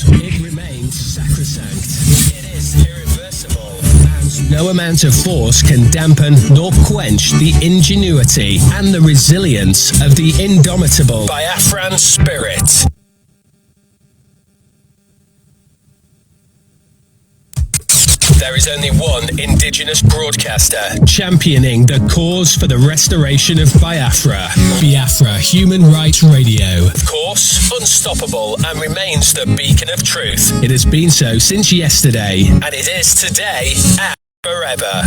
It remains sacrosanct. It is irreversible. And no amount of force can dampen nor quench the ingenuity and the resilience of the indomitable Biafran spirit. There is only one indigenous broadcaster championing the cause for the restoration of Biafra. Biafra Human Rights Radio. Of course, unstoppable and remains the beacon of truth. It has been so since yesterday, and it is today and forever.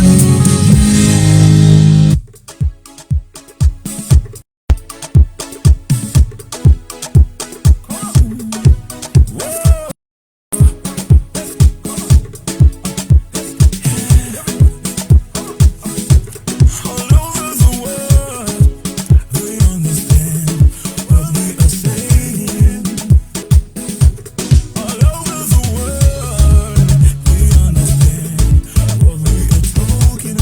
Talking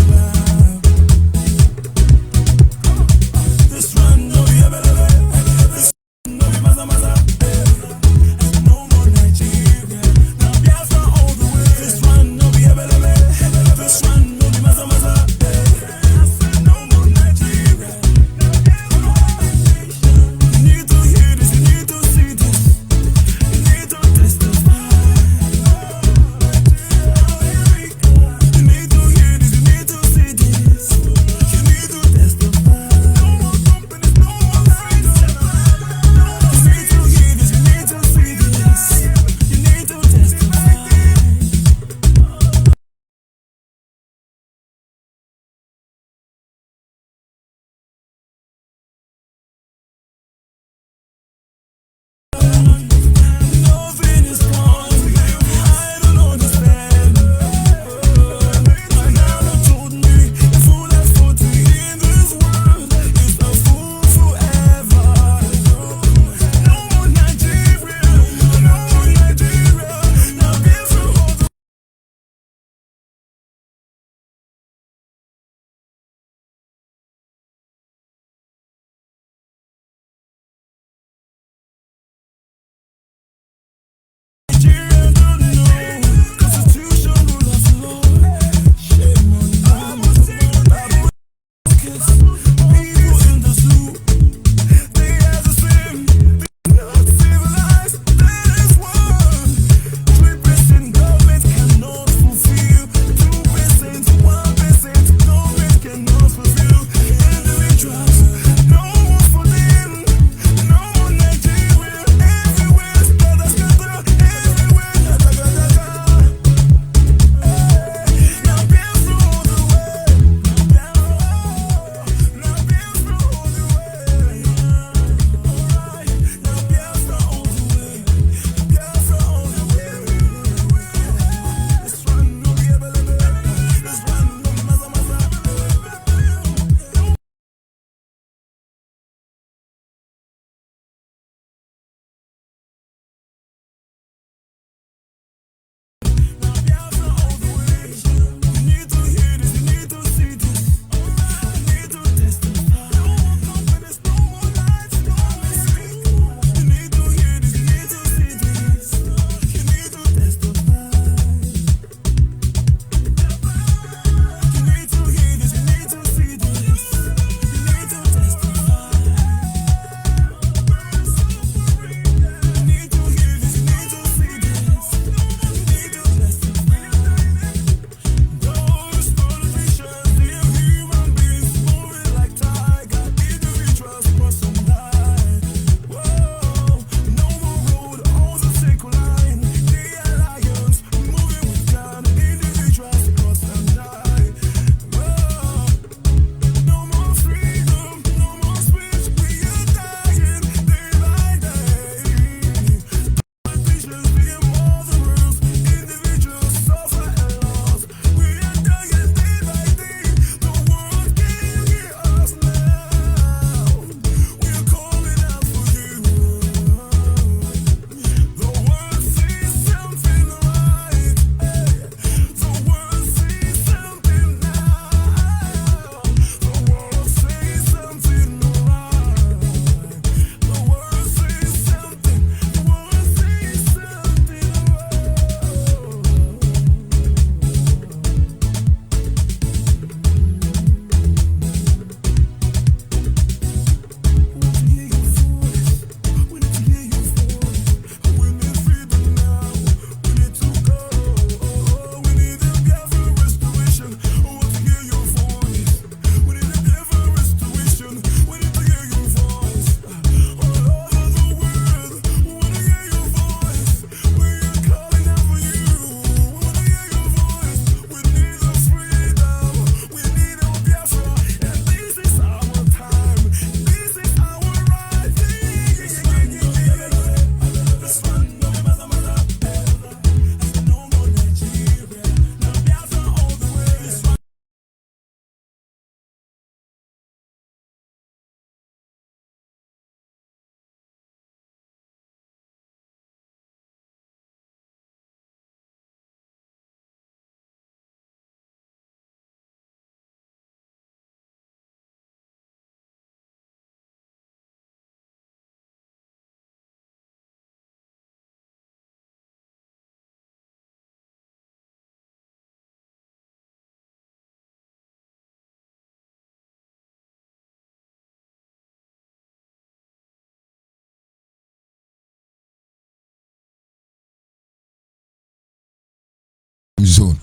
zone.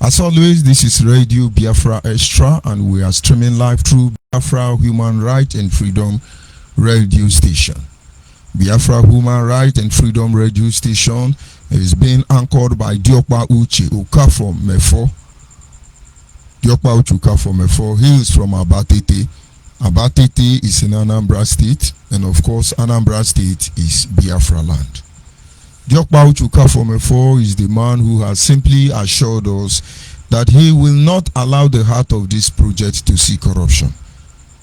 As always, this is Radio Biafra Extra, and we are streaming live through Biafra Human Rights and Freedom Radio Station. Biafra Human Rights and Freedom Radio Station is being anchored by Diokpa Uche Okafor Mefo. Diokpa Uche Okafor Mefo. He is from Abatete. Abatete is in Anambra State, and of course, Anambra State is Biafra land. Diokpa Uche Okafor Mefo is the man who has simply assured us that he will not allow the heart of this project to see corruption.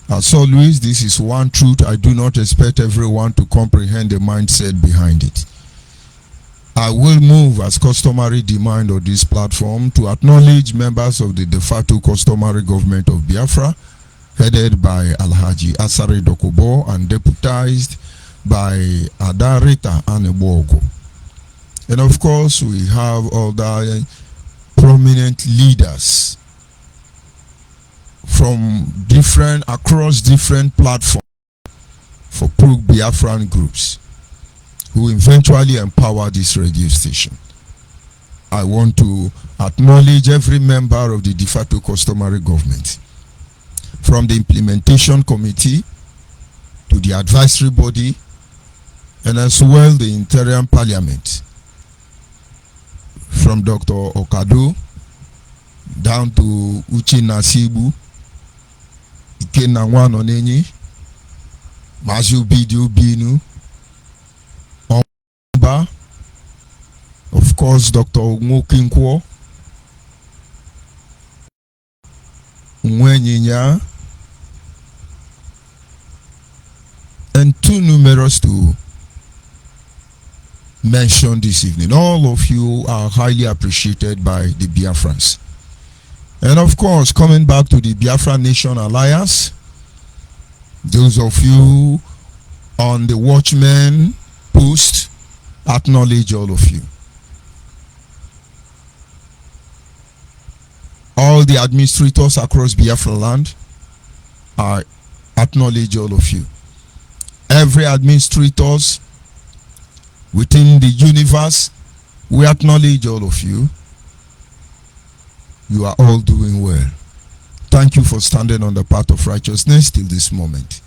As always, this is one truth I do not expect everyone to comprehend the mindset behind it. I will move as customary demand on this platform to acknowledge members of the de facto customary government of Biafra, headed by Alhaji Asare Dokubo and deputized by Adarita Anebogo. And of course, we have other prominent leaders from across different platforms for pro-Biafran groups who eventually empower this radio station. I want to acknowledge every member of the de facto customary government, from the implementation committee to the advisory body, and as well the interim parliament, from Dr. Okado down to Uche Nasibu, Ikena Wanonenyi, Mazu Bidio Binu, Omba, of course Dr. Mokinkwo, Mwenyinya, and too numerous to mention this evening. All of you are highly appreciated by the Biafrans. And of course, coming back to the Biafra Nation Alliance, those of you on the Watchmen post, acknowledge all of you. All the administrators across Biafra land, I acknowledge all of you. Every administrators within the universe, we acknowledge all of you. You are all doing well. Thank you for standing on the path of righteousness till this moment.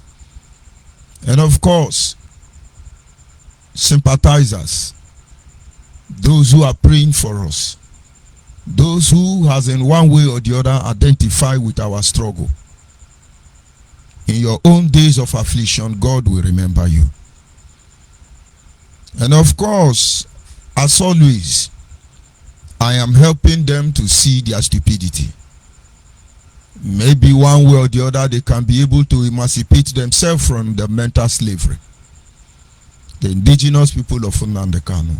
And of course, sympathizers, those who are praying for us, those who has in one way or the other identified with our struggle. In your own days of affliction, God will remember you. And of course, as always, I am helping them to see their stupidity. Maybe one way or the other, they can be able to emancipate themselves from the mental slavery. The indigenous people of Nnamdi Kanu.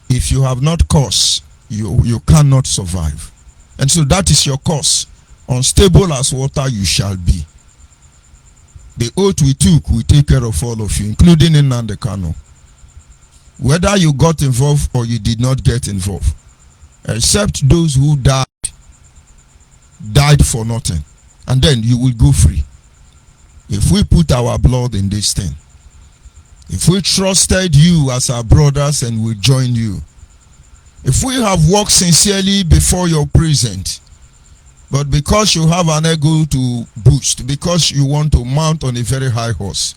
If you have not course, you cannot survive. And so that is your course. Unstable as water you shall be. The oath we took will take care of all of you, including Nnamdi Kanu. Whether you got involved or you did not get involved, except those who died for nothing, and then you will go free. If we put our blood in this thing, if we trusted you as our brothers and we joined you, if we have worked sincerely before your present, but because you have an ego to boost, because you want to mount on a very high horse,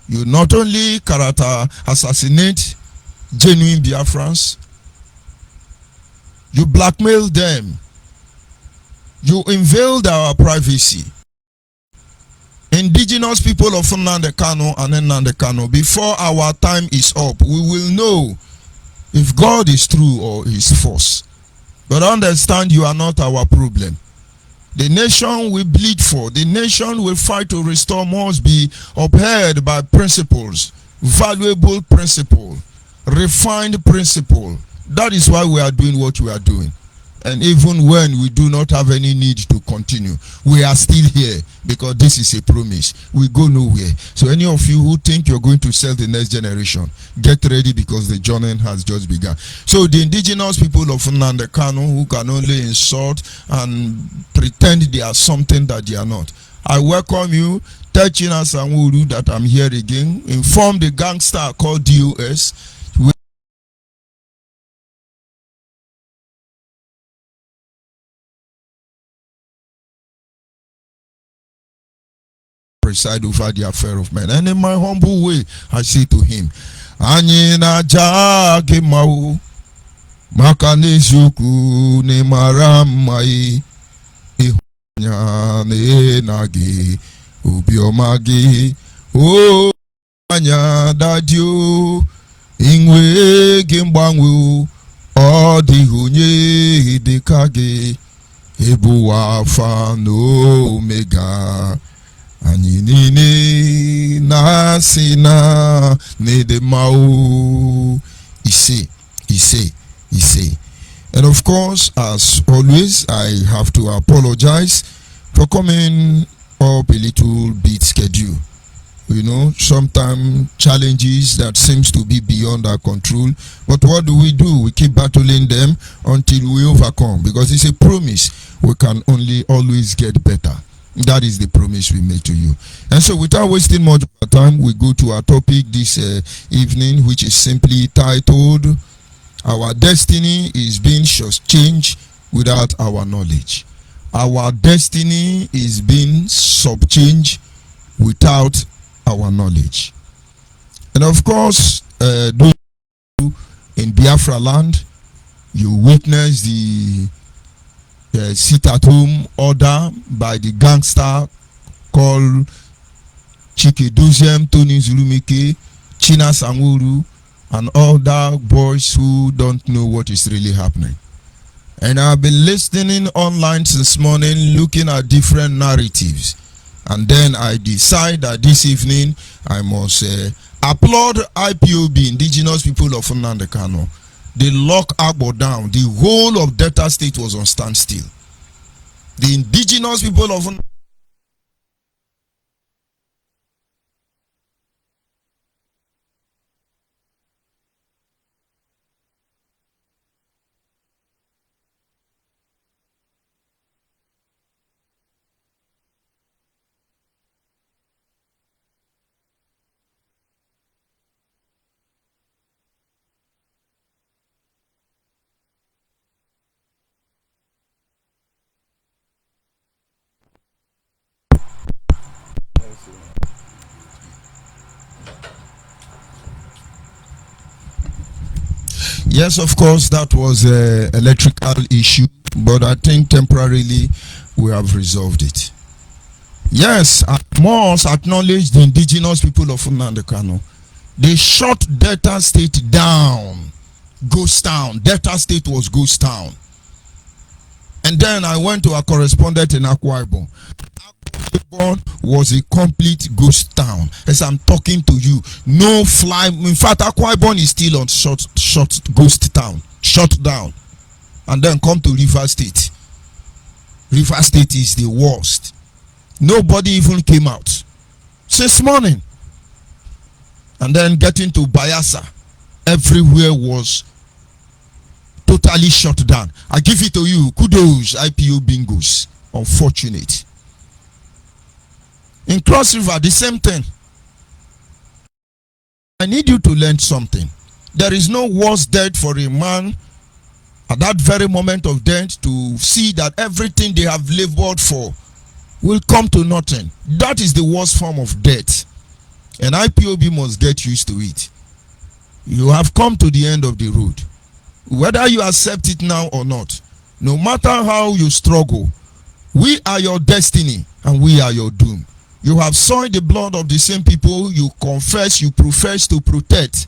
you not only character assassinate genuine Biafrans, you blackmail them, you invade our privacy. Indigenous people of Nnamdi Kanu and Nnamdi Kanu, before our time is up, we will know if God is true or is false. But understand, you are not our problem. The nation we bleed for, the nation we fight to restore must be upheld by principles, valuable principle, refined principle. That is why we are doing what we are doing. And even when we do not have any need to continue, we are still here because this is a promise. We go nowhere. So any of you who think you're going to sell the next generation, get ready because the journey has just begun. So the indigenous people of Nnamdi Kanu who can only insult and pretend they are something that they are not, I welcome you. Tell China Sanwo-Olu that I'm here again. Inform the gangster called DOS. preside over the affair of men. And in my humble way, I say to him, Anyị na-aja gị mma maka n'eziokwu na mara mma ịhụnanya na gị obiọma gị o anya dadio inwe gị mgbanwe ọ dịghị onye dịka gị ebu Alpha na Omega anyị niile na-asị na n'edema o ise. And of course, as always, I have to apologize for coming up a little bit schedule. You know, sometimes challenges that seems to be beyond our control. But what do? We keep battling them until we overcome, because it's a promise. We can only always get better. That is the promise we made to you. And so without wasting much time, we go to our topic this evening, which is simply titled, Our Destiny is Being Changed Without Our Knowledge. Our destiny is being subchanged without our knowledge. And of course, those in Biafra land, you witness the sit-at-home order by the gangster called Chikedoziem, Tony Zulumike, China Sanguru, and other boys who don't know what is really happening. And I've been listening online since morning, looking at different narratives. And then I decide that this evening I must applaud IPOB, Indigenous People of Nnamdi Kanu. They lock Agbo down. The whole of Delta State was on standstill. The indigenous people of Yes, of course, that was an electrical issue, but I think temporarily we have resolved it. Yes, I must acknowledge the indigenous people of Nnamdi Kanu. They shut Delta State down, ghost town. Delta State was ghost town. And then I went to a correspondent in Akwa Ibom. Was a complete ghost town. As I'm talking to you, no fly. In fact, Akwa Ibom is still on short ghost town, shut down. And then come to River State. River State is the worst. Nobody even came out since morning. And then getting to Bayelsa, everywhere was totally shut down. I give it to you. Kudos, IPO bingos. Unfortunate. In Cross River, the same thing. I need you to learn something. There is no worse death for a man at that very moment of death to see that everything they have labored for will come to nothing. That is the worst form of death. And IPOB must get used to it. You have come to the end of the road. Whether you accept it now or not, no matter how you struggle, we are your destiny and we are your doom. You have soiled the blood of the same people you confess, you profess to protect.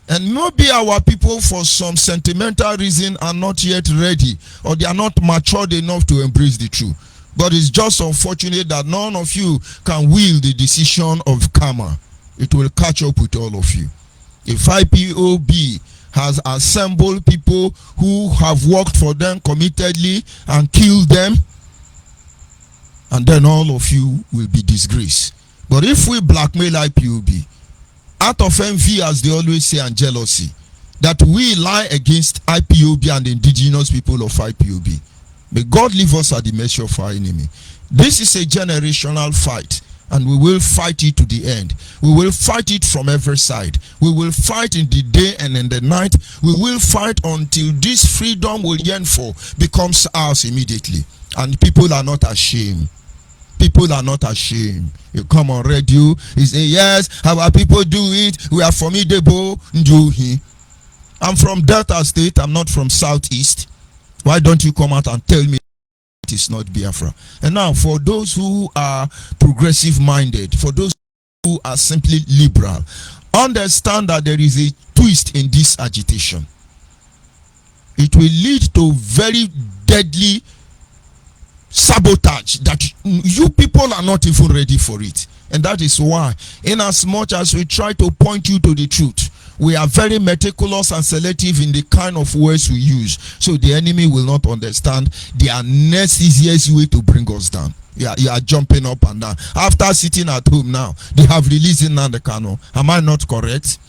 And maybe our people, for some sentimental reason, are not yet ready, or they are not matured enough to embrace the truth. But it's just unfortunate that none of you can wield the decision of karma. It will catch up with all of you. If IPOB has assembled people who have worked for them committedly and killed them, and then all of you will be disgraced. But if we blackmail IPOB, out of envy, as they always say, and jealousy, that we lie against IPOB and the indigenous people of IPOB, may God leave us at the mercy of our enemy. This is a generational fight, and we will fight it to the end. We will fight it from every side. We will fight in the day and in the night. We will fight until this freedom we'll yearn for becomes ours immediately. And people are not ashamed. people are not ashamed. You come on radio, you say, yes, our people do it. We are formidable. I'm from Delta State. I'm not from Southeast. Why don't you come out and tell me it is not Biafra? And now, for those who are progressive minded, for those who are simply liberal, understand that there is a twist in this agitation. It will lead to very deadly sabotage that you people are not even ready for it. And that is why, in as much as we try to point you to the truth, we are very meticulous and selective in the kind of words we use, so the enemy will not understand the next easiest way to bring us down. You are jumping up and down. After sitting at home now, they have released Nnamdi Kanu. Am I not correct?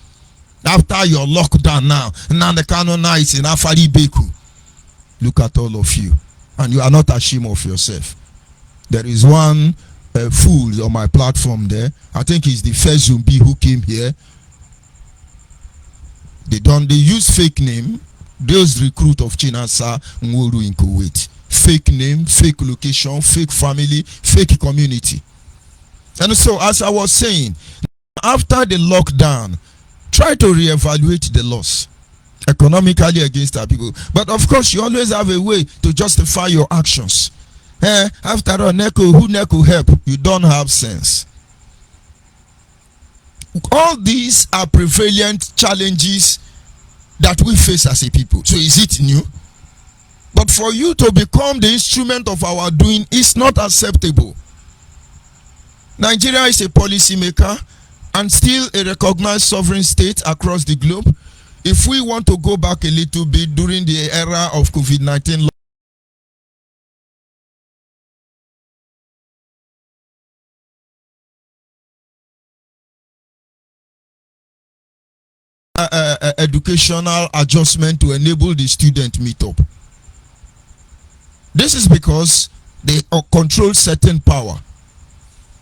After your lockdown now, Nnamdi Kanu now is in Afari Beku. Look at all of you, and you are not ashamed of yourself. There is one fool on my platform there. I think he's the first zombie who came here. They use fake name. Those recruit of Chinasa Nwuru in Kuwait. Fake name, fake location, fake family, fake community. And so, as I was saying, after the lockdown, try to reevaluate the loss economically against our people. But of course, you always have a way to justify your actions. After all, who Neko help? You don't have sense. All these are prevalent challenges that we face as a people. So is it new? But for you to become the instrument of our doing is not acceptable. Nigeria is a policy maker and still a recognized sovereign state across the globe. If we want to go back a little bit during the era of COVID-19, educational adjustment to enable the student meet up. This is because they control certain power.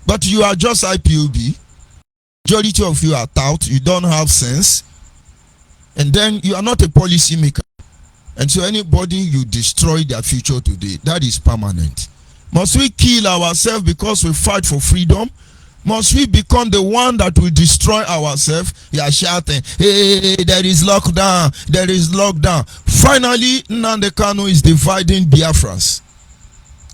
But you are just IPOB. Majority of you are tout. You don't have sense. And then you are not a policy maker. And so anybody you destroy their future today, that is permanent. Must we kill ourselves because we fight for freedom? Must we become the one that will destroy ourselves? You are shouting, hey, there is lockdown, there is lockdown. Finally, Nnamdi Kanu is dividing Biafras.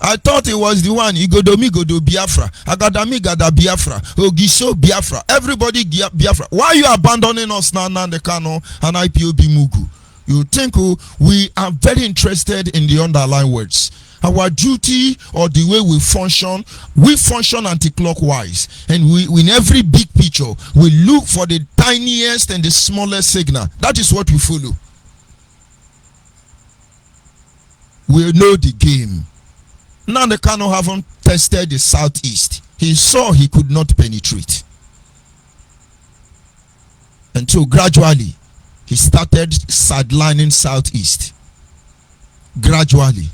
I thought it was the one, Igodomi Godo Biafra, Agadami Gada Biafra, Ogiso Biafra, everybody Biafra. Why are you abandoning us now, Nnamdi Kanu and IPOB Mugu? You think we are very interested in the underlying words. Our duty or the way we function anti-clockwise, and we in every big picture we look for the tiniest and the smallest signal. That is what we follow. We know the game. Now the Kanu haven't tested the southeast. He saw he could not penetrate, and so gradually he started sidelining southeast. Gradually.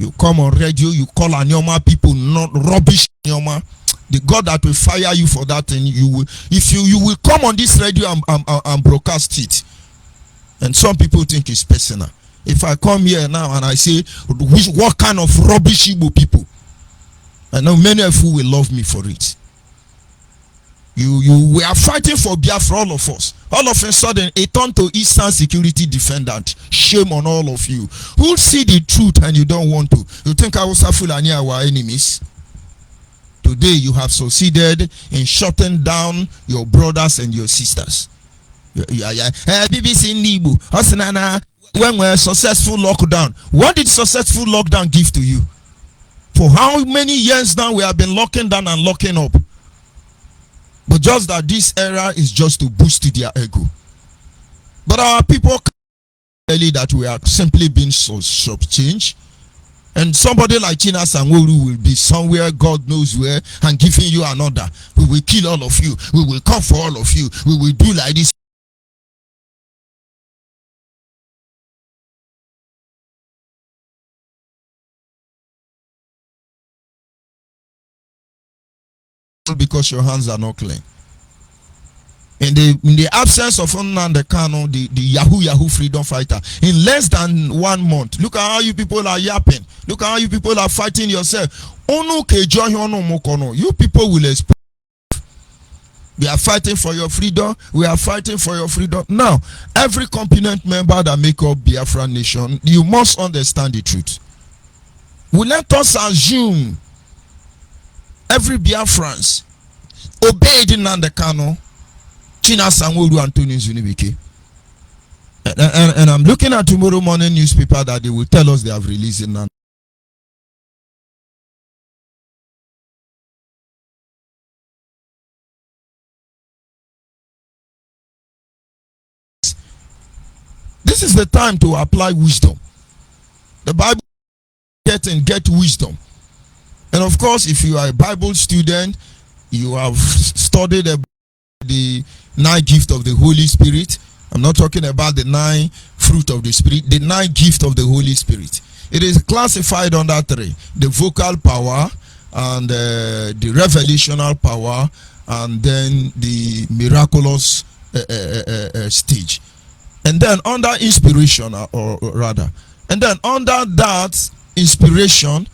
You come on radio, you call Anyoma people not rubbish Anyoma. The God that will fire you for that, and you will, if you will come on this radio and broadcast it. And some people think it's personal. If I come here now and I say what kind of rubbish Igbo people, I know many of you will love me for it. We are fighting for Biafra, all of us. All of a sudden, a turn to Eastern security defendant. Shame on all of you who see the truth and you don't want to. You think Hausa Fulani are our enemies? Today, you have succeeded in shutting down your brothers and your sisters. BBC Nibu, when we're successful lockdown, what did successful lockdown give to you? For how many years now we have been locking down and locking up? But just that this era is just to boost their ego. But our people tell you that we are simply being shortchanged. And somebody like Chinasa Nwuru will be somewhere, God knows where, and giving you another. We will kill all of you. We will come for all of you. We will do like this. Because your hands are not clean. In the absence of Nnamdi Kanu, the Yahoo freedom fighter, in less than 1 month, look at how you people are yapping. Look at how you people are fighting yourself. You people will explain. We are fighting for your freedom. We are fighting for your freedom. Now, every component member that make up Biafra nation, you must understand the truth. We let us assume every Biafrans obeyed Nnamdi Kanu, China Sanwo-Olu, Anthony Zunibike. And I'm looking at tomorrow morning newspaper that they will tell us they have released it now. This is the time to apply wisdom. The Bible get wisdom. And of course, if you are a Bible student, you have studied the 9 gift of the Holy Spirit. I'm not talking about the 9 fruit of the Spirit, the 9 gift of the Holy Spirit. It is classified under 3: the vocal power, and the revelational power, and then the miraculous stage. And then under inspiration, or rather, and then under that inspiration,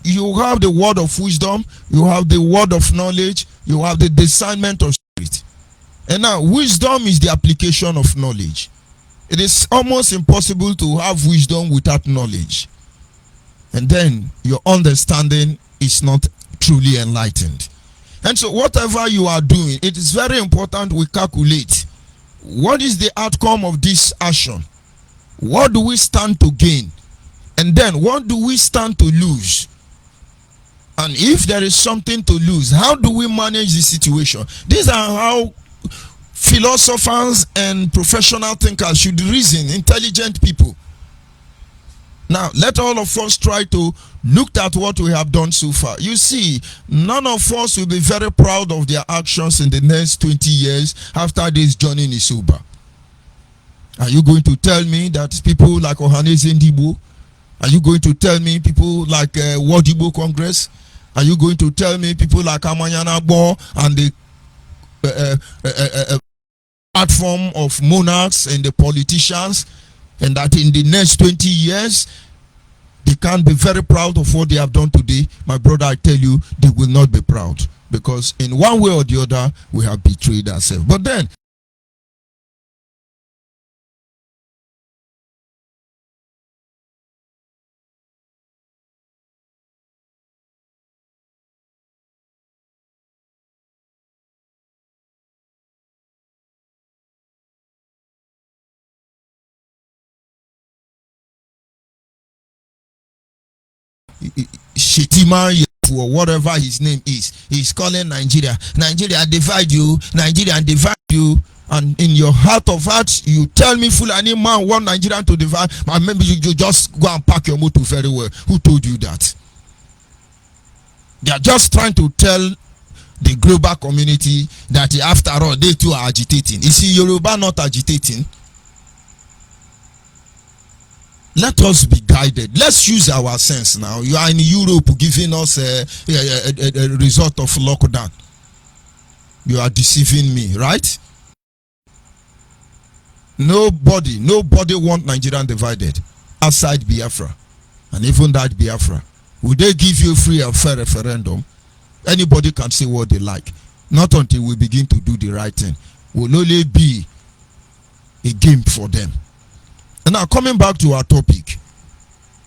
you have the word of wisdom, you have the word of knowledge, you have the discernment of spirit. And now, wisdom is the application of knowledge. It is almost impossible to have wisdom without knowledge. And then your understanding is not truly enlightened. And so whatever you are doing, it is very important we calculate what is the outcome of this action. What do we stand to gain? And then what do we stand to lose? And if there is something to lose, how do we manage the situation? These are how philosophers and professional thinkers should reason, intelligent people. Now, let all of us try to look at what we have done so far. You see, none of us will be very proud of their actions in the next 20 years after this journey is over. Are you going to tell me that people like Ohaneze Ndigbo? Are you going to tell me people like World Igbo Congress? Are you going to tell me people like Amanyana Bo and the platform of monarchs and the politicians, and that in the next 20 years they can't be very proud of what they have done today? My brother, I tell you, they will not be proud, because in one way or the other we have betrayed ourselves. But then Shetima or whatever his name is, he's calling Nigeria divide you, Nigeria divide you, and in your heart of hearts you tell me Fulani man want Nigerian to divide, and maybe you just go and pack your motor very well. Who told you that? They are just trying to tell the global community that after all they too are agitating. You see, Yoruba not agitating. Let us be guided. Let's use our sense now. You are in Europe giving us a result of lockdown. You are deceiving me, right? Nobody want Nigerian divided outside Biafra. And even that Biafra, will they give you free and fair referendum? Anybody can say what they like. Not until we begin to do the right thing. Will only be a game for them. And now coming back to our topic,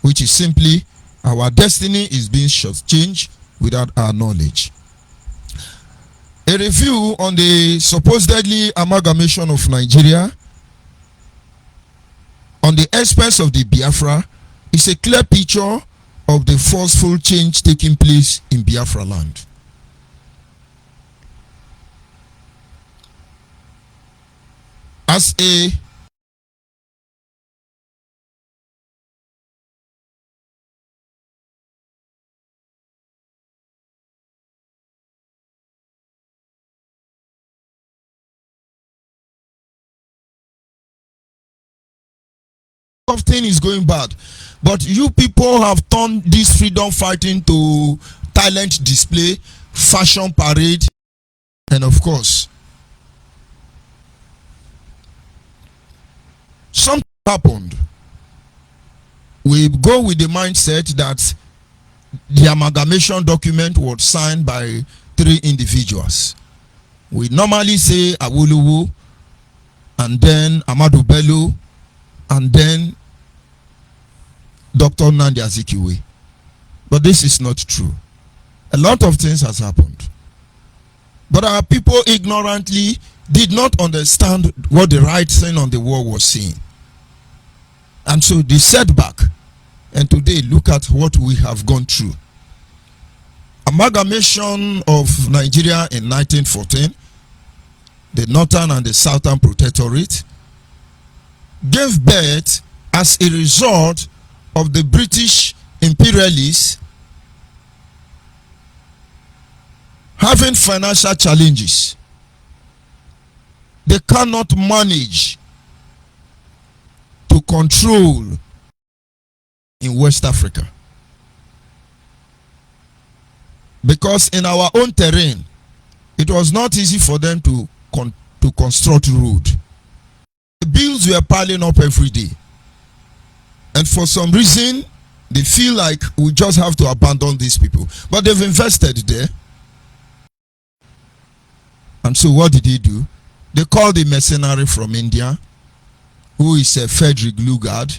which is simply our destiny is being shortchanged without our knowledge. A review on the supposedly amalgamation of Nigeria on the expense of the Biafra is a clear picture of the forceful change taking place in Biafra land. As a of thing is going bad, but you people have turned this freedom fighting to talent display, fashion parade, and of course happened, we go with the mindset that the amalgamation document was signed by 3 individuals. We normally say Awolowo, and then Ahmadu Bello, and then Dr. Nnamdi Azikiwe. But this is not true. A lot of things has happened. But our people ignorantly did not understand what the right thing on the wall was saying. And so they set back. And today, look at what we have gone through. Amalgamation of Nigeria in 1914, the Northern and the Southern Protectorate, gave birth as a result of the British imperialists having financial challenges. They cannot manage to control in West Africa, because in our own terrain it was not easy for them to construct road. The bills were piling up every day, and for some reason they feel like we just have to abandon these people, but they've invested there. And so what did they do? They called a mercenary from India, who is a Frederick Lugard,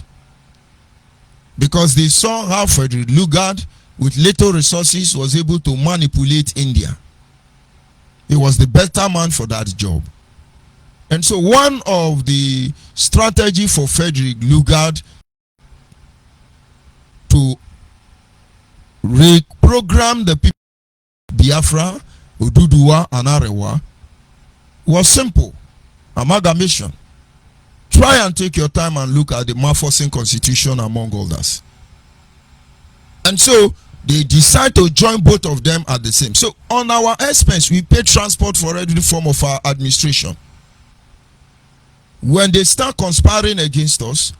because they saw how Frederick Lugard, with little resources, was able to manipulate India. He was the better man for that job. And so one of the strategy for Frederick Lugard to reprogram the people of Biafra, Oduduwa, and Arewa was simple: amalgamation. Try and take your time and look at the Maforcing Constitution, among others. And so they decide to join both of them at the same. So on our expense, we pay transport for every form of our administration. When they start conspiring against us,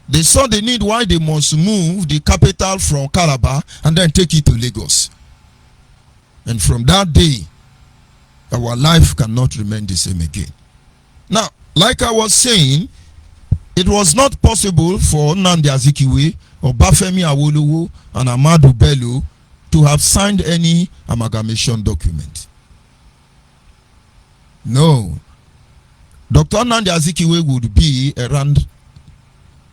they saw the need why they must move the capital from Calabar and then take it to Lagos. And from that day, our life cannot remain the same again. Now, like I was saying, it was not possible for Nnamdi Azikiwe or Bafemi Awolowo and Ahmadu Bello to have signed any amalgamation document. No. Dr. Nnamdi Azikiwe would be around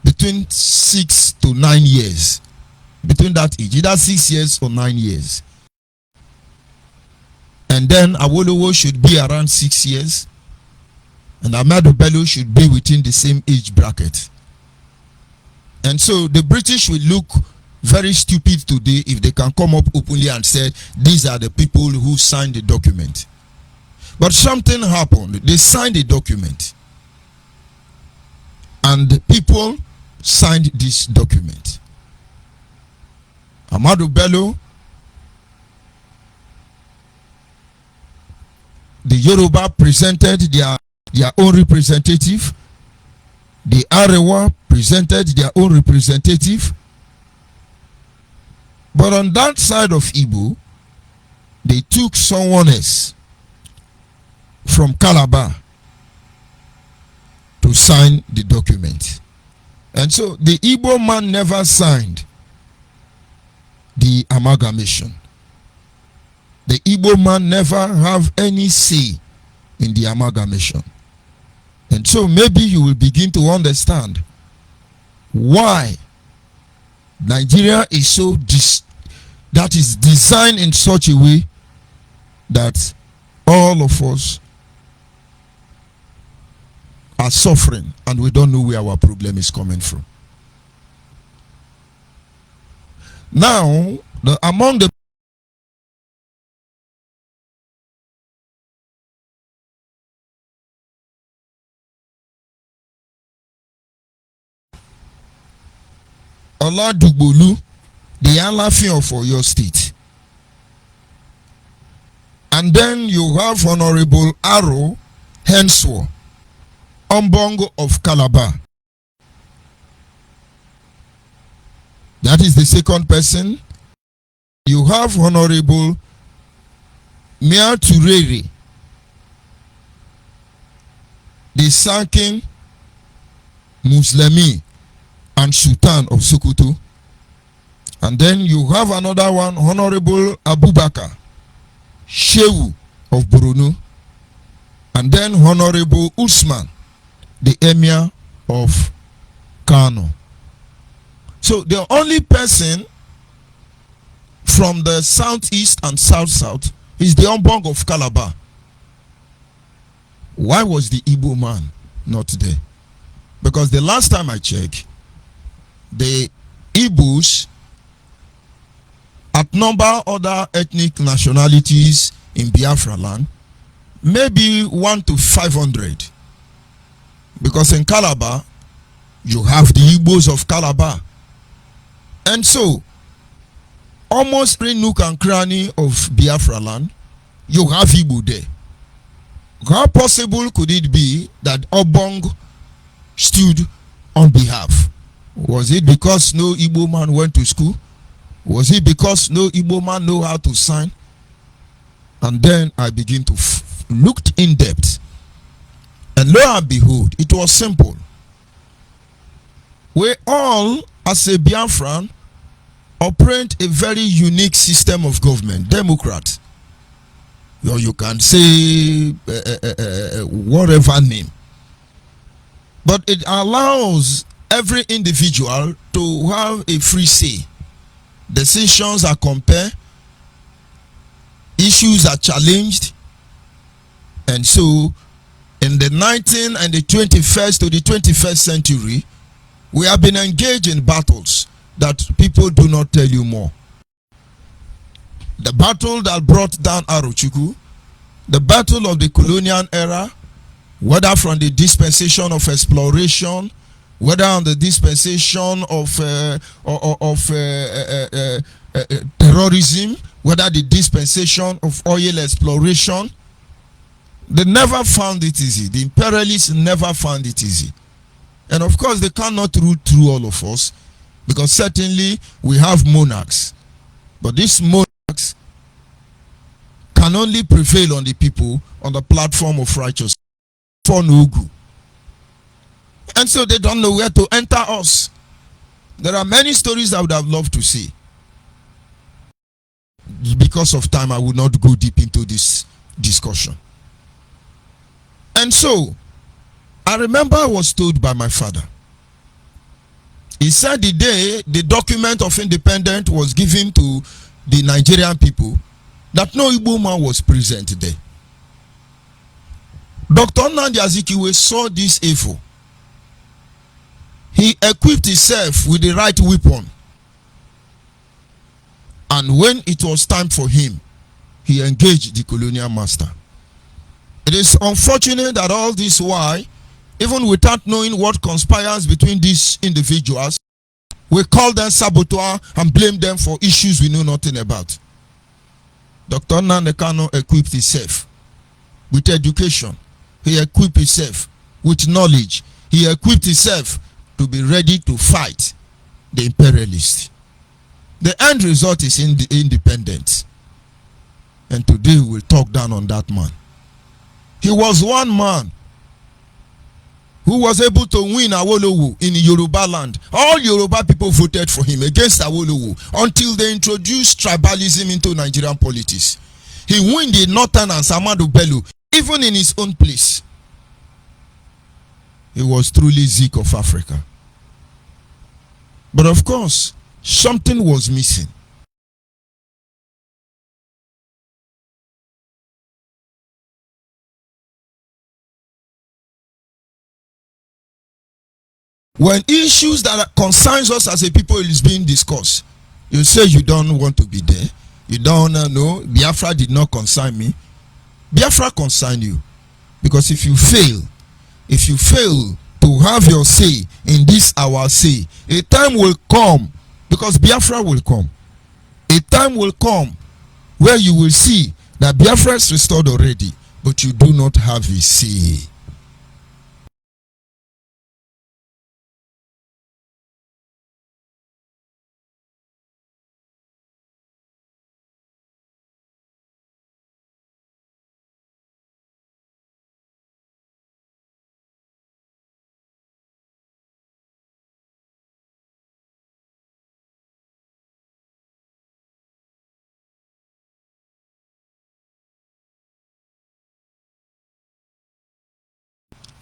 between 6 to 9 years. Between that age, either 6 years or 9 years. And then Awolowo should be around 6 years. And Ahmadu Bello should be within the same age bracket. And so the British will look very stupid today if they can come up openly and say these are the people who signed the document. But something happened. They signed the document, and the people signed this document. Ahmadu Bello, the Yoruba presented their own representative. The Arewa presented their own representative. But on that side of Igbo, they took someone else from Calabar to sign the document. And so the Igbo man never signed the amalgamation. The Igbo man never have any say in the amalgamation. And so maybe you will begin to understand why Nigeria is so that is designed in such a way that all of us are suffering and we don't know where our problem is coming from. Now, among the Oladugbolu, the Alaafin of Oyo State. And then you have Honorable Aro Henshaw, Ombongo of Calabar. That is the second person. You have Honorable Mia Turere, the Sankin Muslimi, and Sultan of Sokoto. And then you have another one, Honorable Abubakar Shehu of Borno. And then Honorable Usman, the Emir of Kano. So the only person from the southeast and south is the Ombong of Calabar. Why was the Igbo man not there? Because the last time I checked, the Igbos outnumber other ethnic nationalities in Biafra land, maybe 1 to 500. Because in Calabar, you have the Igbos of Calabar. And so, almost every nook and cranny of Biafra land, you have Igbo there. How possible could it be that Obong stood on behalf? Was it because no Igbo man went to school? Was it because no Igbo man know how to sign? And then I begin to look in depth. And lo and behold, it was simple. We all, as a Biafran, operate a very unique system of government, Democrat. Or you can say whatever name. But it allows every individual to have a free say. Decisions are compared, issues are challenged, and so in the 19th and the 21st to the 21st century, we have been engaged in battles that people do not tell you more. The battle that brought down Arochukwu, the battle of the colonial era, whether from the dispensation of exploration, whether on the dispensation of terrorism, whether the dispensation of oil exploration, they never found it easy. The imperialists never found it easy. And of course, they cannot rule through all of us, because certainly we have monarchs. But these monarchs can only prevail on the people on the platform of righteousness. For Nugu. And so they don't know where to enter us. There are many stories I would have loved to see. Because of time, I will not go deep into this discussion. And so, I remember I was told by my father. He said the day the document of independence was given to the Nigerian people, that no Igbo man was present there. Dr. Nnamdi Azikiwe saw this evil. He equipped himself with the right weapon. And when it was time for him, he engaged the colonial master. It is unfortunate that all this while, even without knowing what conspires between these individuals, we call them saboteurs and blame them for issues we know nothing about. Dr. Nnamdi Kanu equipped himself with education. He equipped himself with knowledge. He equipped himself to be ready to fight the imperialists. The end result is in the independence. And today we will talk down on that man. He was one man who was able to win Awolowo in Yoruba land. All Yoruba people voted for him against Awolowo until they introduced tribalism into Nigerian politics. He won the Northern and Samadu Bello, even in his own place. He was truly Zeke of Africa. But of course, something was missing. When issues that concerns us as a people is being discussed, you say you don't want to be there. You don't know. Biafra did not concern me. Biafra concern you. Because if you fail to have your say in this our say, a time will come, because Biafra will come. A time will come where you will see that Biafra is restored already, but you do not have a say.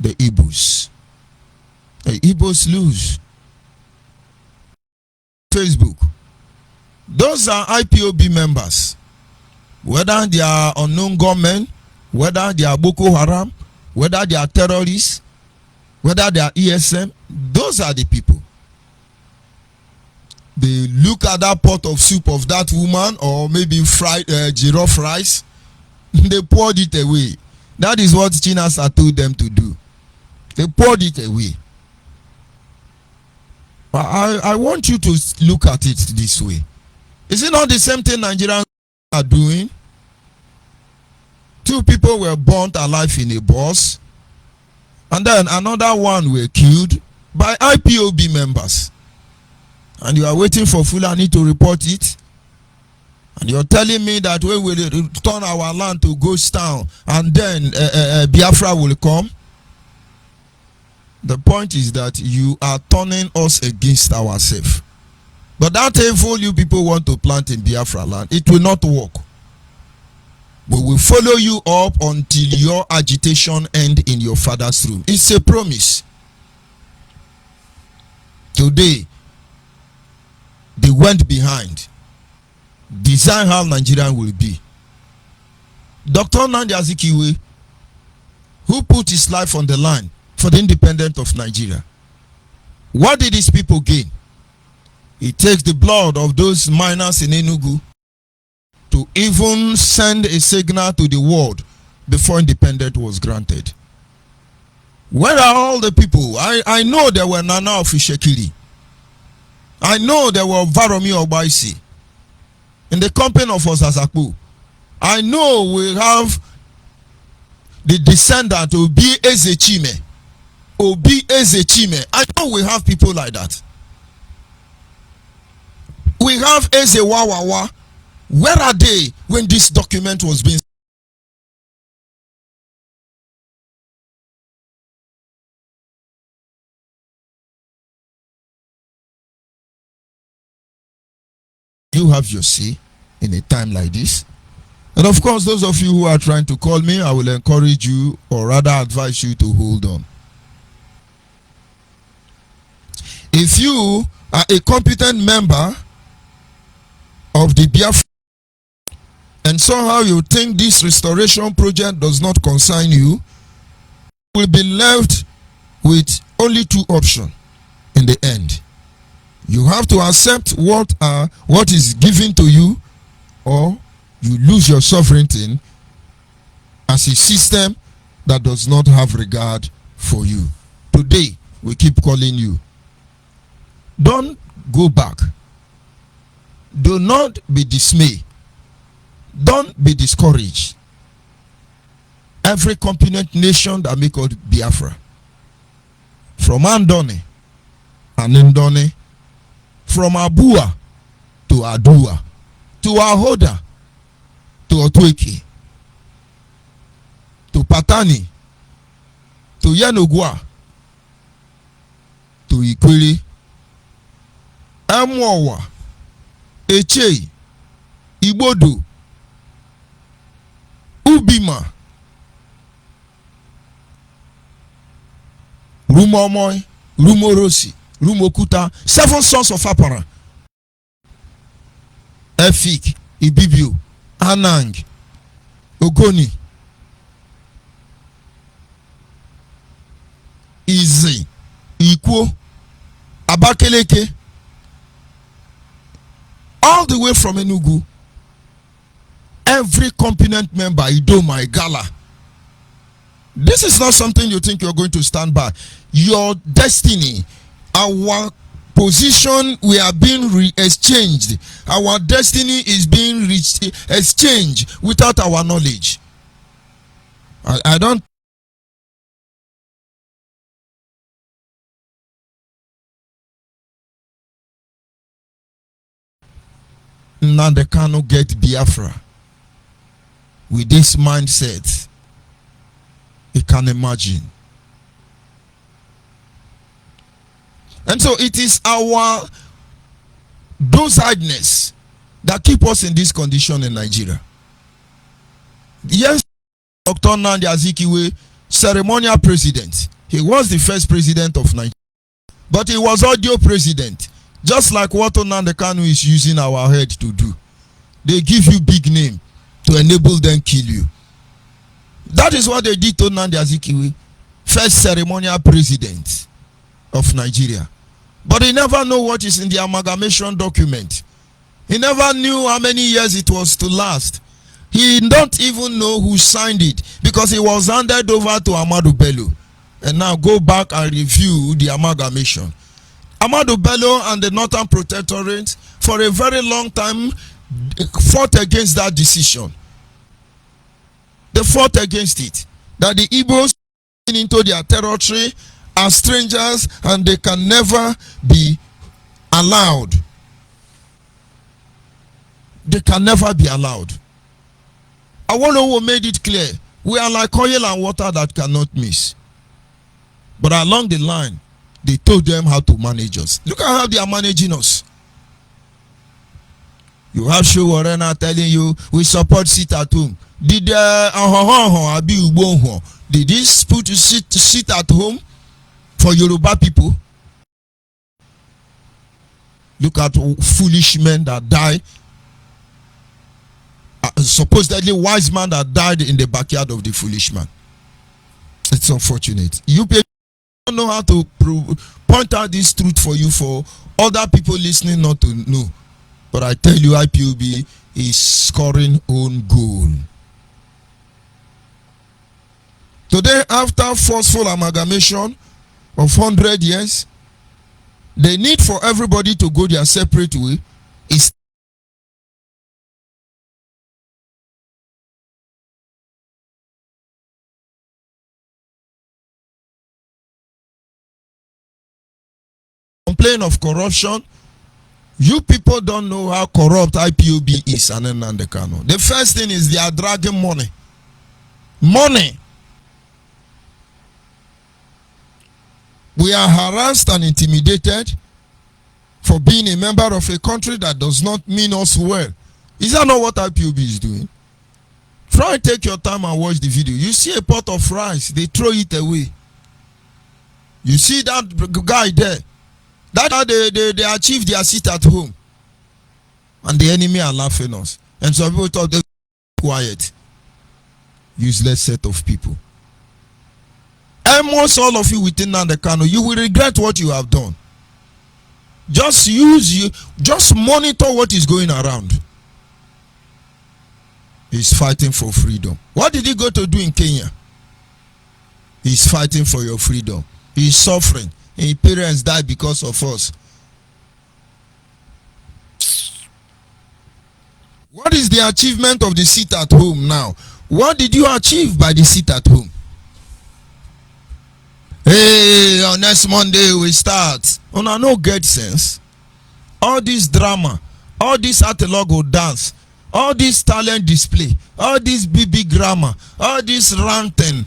the Igbos. The Igbos lose. Facebook. Those are IPOB members. Whether they are unknown gunmen, whether they are Boko Haram, whether they are terrorists, whether they are ESM, those are the people. They look at that pot of soup of that woman, or maybe fried giraffe rice, they poured it away. That is what Chinasa told them to do. They poured it away. I want you to look at it this way. Is it not the same thing Nigerians are doing? 2 people were burnt alive in a bus, and then another one were killed by IPOB members. And you are waiting for Fulani to report it, and you're telling me that we will return our land to ghost town, and then Biafra will come. The point is that you are turning us against ourselves. But that evil you people want to plant in Biafra land, it will not work. We will follow you up until your agitation end in your father's room. It's a promise. Today, they went behind. Design how Nigeria will be. Dr. Nnamdi Azikiwe, who put his life on the line for the independence of Nigeria. What did these people gain? He takes the blood of those miners in Enugu to even send a signal to the world before independence was granted. Where are all the people? I know there were Nana Ofishekiri. I know there were Varomi Obaisi in the company of Osazakpo. I know we have the descendant Obi Ezechime. Obi Ezechime. I know we have people like that. We have Ezewawawa. Where are they when this document was being? You have your say in a time like this. And of course, those of you who are trying to call me, I will encourage you, or rather advise you to hold on. If you are a competent member of the Biafra and somehow you think this restoration project does not concern you, you will be left with only 2 options in the end. You have to accept what is given to you, or you lose your sovereignty as a system that does not have regard for you. Today, we keep calling you. Don't go back. Do not be dismayed. Don't be discouraged. Every competent nation that make called Biafra, from Andone and Ndone, from Abua to Adua, to Ahoda, to Otweke, to Patani, to Yanogwa, to Ikwiri, Amwawa, Eche, Ibodo, Ubima, Rumomoy, Rumorosi, Rumokuta, 7 sons of Apara, Efik, Ibibio, Anang, Ogoni, Izi, Ikwo, Abakeleke, all the way from Enugu. Every competent member, Idoma, Igala. This is not something you think you're going to stand by. Your destiny, our position, we are being exchanged. Our destiny is being exchanged without our knowledge. I don't. Now they cannot get Biafra with this mindset. You can imagine. And so it is our dosidness that keep us in this condition in Nigeria. Yes, Dr. Nnamdi Azikiwe, ceremonial president, He was the first president of Nigeria. But he was audio president. Just like what Nnamdi Kanu is using our head to do. They give you big name to enable them kill you. That is what they did to Nnamdi Azikiwe, first ceremonial president of Nigeria. But he never know what is in the amalgamation document. He never knew how many years it was to last. He don't even know who signed it because it was handed over to Ahmadu Bello. And now go back and review the amalgamation. Ahmadu Bello and the Northern Protectorate for a very long time fought against that decision. They fought against it. That the Igbos into their territory are strangers and they can never be allowed. They can never be allowed. Awolowo made it clear. We are like oil and water that cannot miss. But along the line, they told them how to manage us. Look at how they are managing us. You have Showorena telling you, we support sit at home. Did this put to sit at home for Yoruba people? Look at foolish men that die. Supposedly wise man that died in the backyard of the foolish man. It's unfortunate. You people don't know how to point out this truth for you, for other people listening not to know. But I tell you, IPOB is scoring own goal. Today, after forceful amalgamation of 100 years, the need for everybody to go their separate way is complain of corruption. You people don't know how corrupt IPOB is and Nnamdi Kanu. The first thing is they are dragging money. Money. We are harassed and intimidated for being a member of a country that does not mean us well. Is that not what IPOB is doing? Try and take your time and watch the video. You see a pot of rice, they throw it away. You see that guy there. That's how they achieve their seat at home. And the enemy are laughing us. And some people thought they were quiet. Useless set of people. Almost all of you within Nnamdi Kanu, you will regret what you have done. Just monitor what is going around. He's fighting for freedom. What did he go to do in Kenya? He's fighting for your freedom. He's suffering. His parents died because of us. What is the achievement of the seat at home now? What did you achieve by the seat at home? Hey, on next Monday we start. On no get sense. All this drama, all this atalogo dance, all this talent display, all this BB grammar, all this ranting.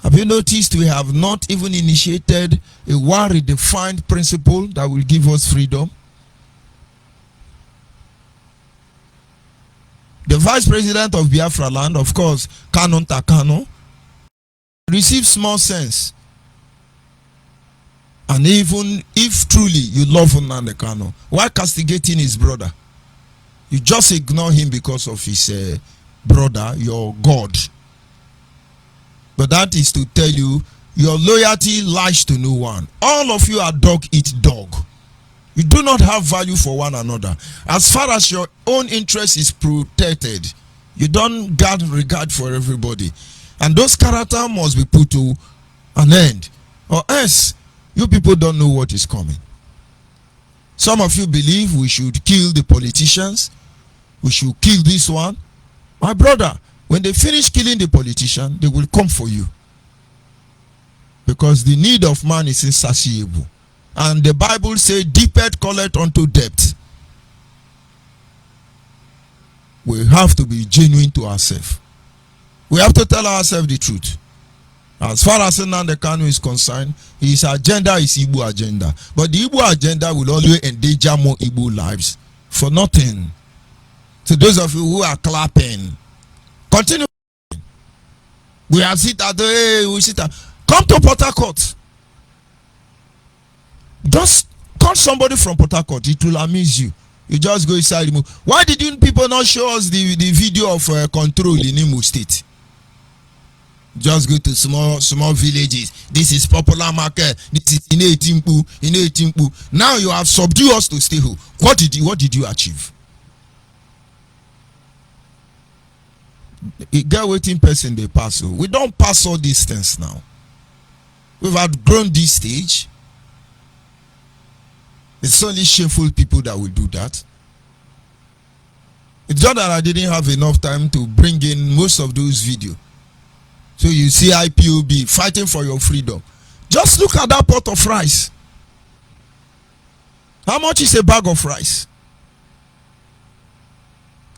Have you noticed we have not even initiated a well-defined principle that will give us freedom? The vice president of Biafra land, of course, Kanu Takano, receives small sense. And even if truly you love Nnamdi Kanu, why castigating his brother? You just ignore him because of his brother, your God. But that is to tell you, your loyalty lies to no one. All of you are dog eat dog. You do not have value for one another. As far as your own interest is protected, you don't guard regard for everybody. And those characters must be put to an end. Or else, you people don't know what is coming. Some of you believe we should kill the politicians. We should kill this one. My brother, when they finish killing the politician, they will come for you. Because the need of man is insatiable. And the Bible says, deepest calleth unto depth. We have to be genuine to ourselves. We have to tell ourselves the truth. As far as Nnamdi Kanu is concerned, his agenda is Igbo agenda. But the Igbo agenda will always endanger more Igbo lives for nothing. To those of you who are clapping, continue. We have sit at the we sit at Come to Port Harcourt. Just call somebody from Port Harcourt. It will amuse you. You just go inside. Why didn't people not show us the video of control in Imo State? Just go to small villages. This is popular market. This is in Etimpu. Now you have subdued us to stay home. What did you achieve? A girl waiting person they pass. We don't pass all these things now. We've outgrown this stage. It's only shameful people that will do that. It's not that I didn't have enough time to bring in most of those videos. So you see IPOB fighting for your freedom. Just look at that pot of rice. How much is a bag of rice?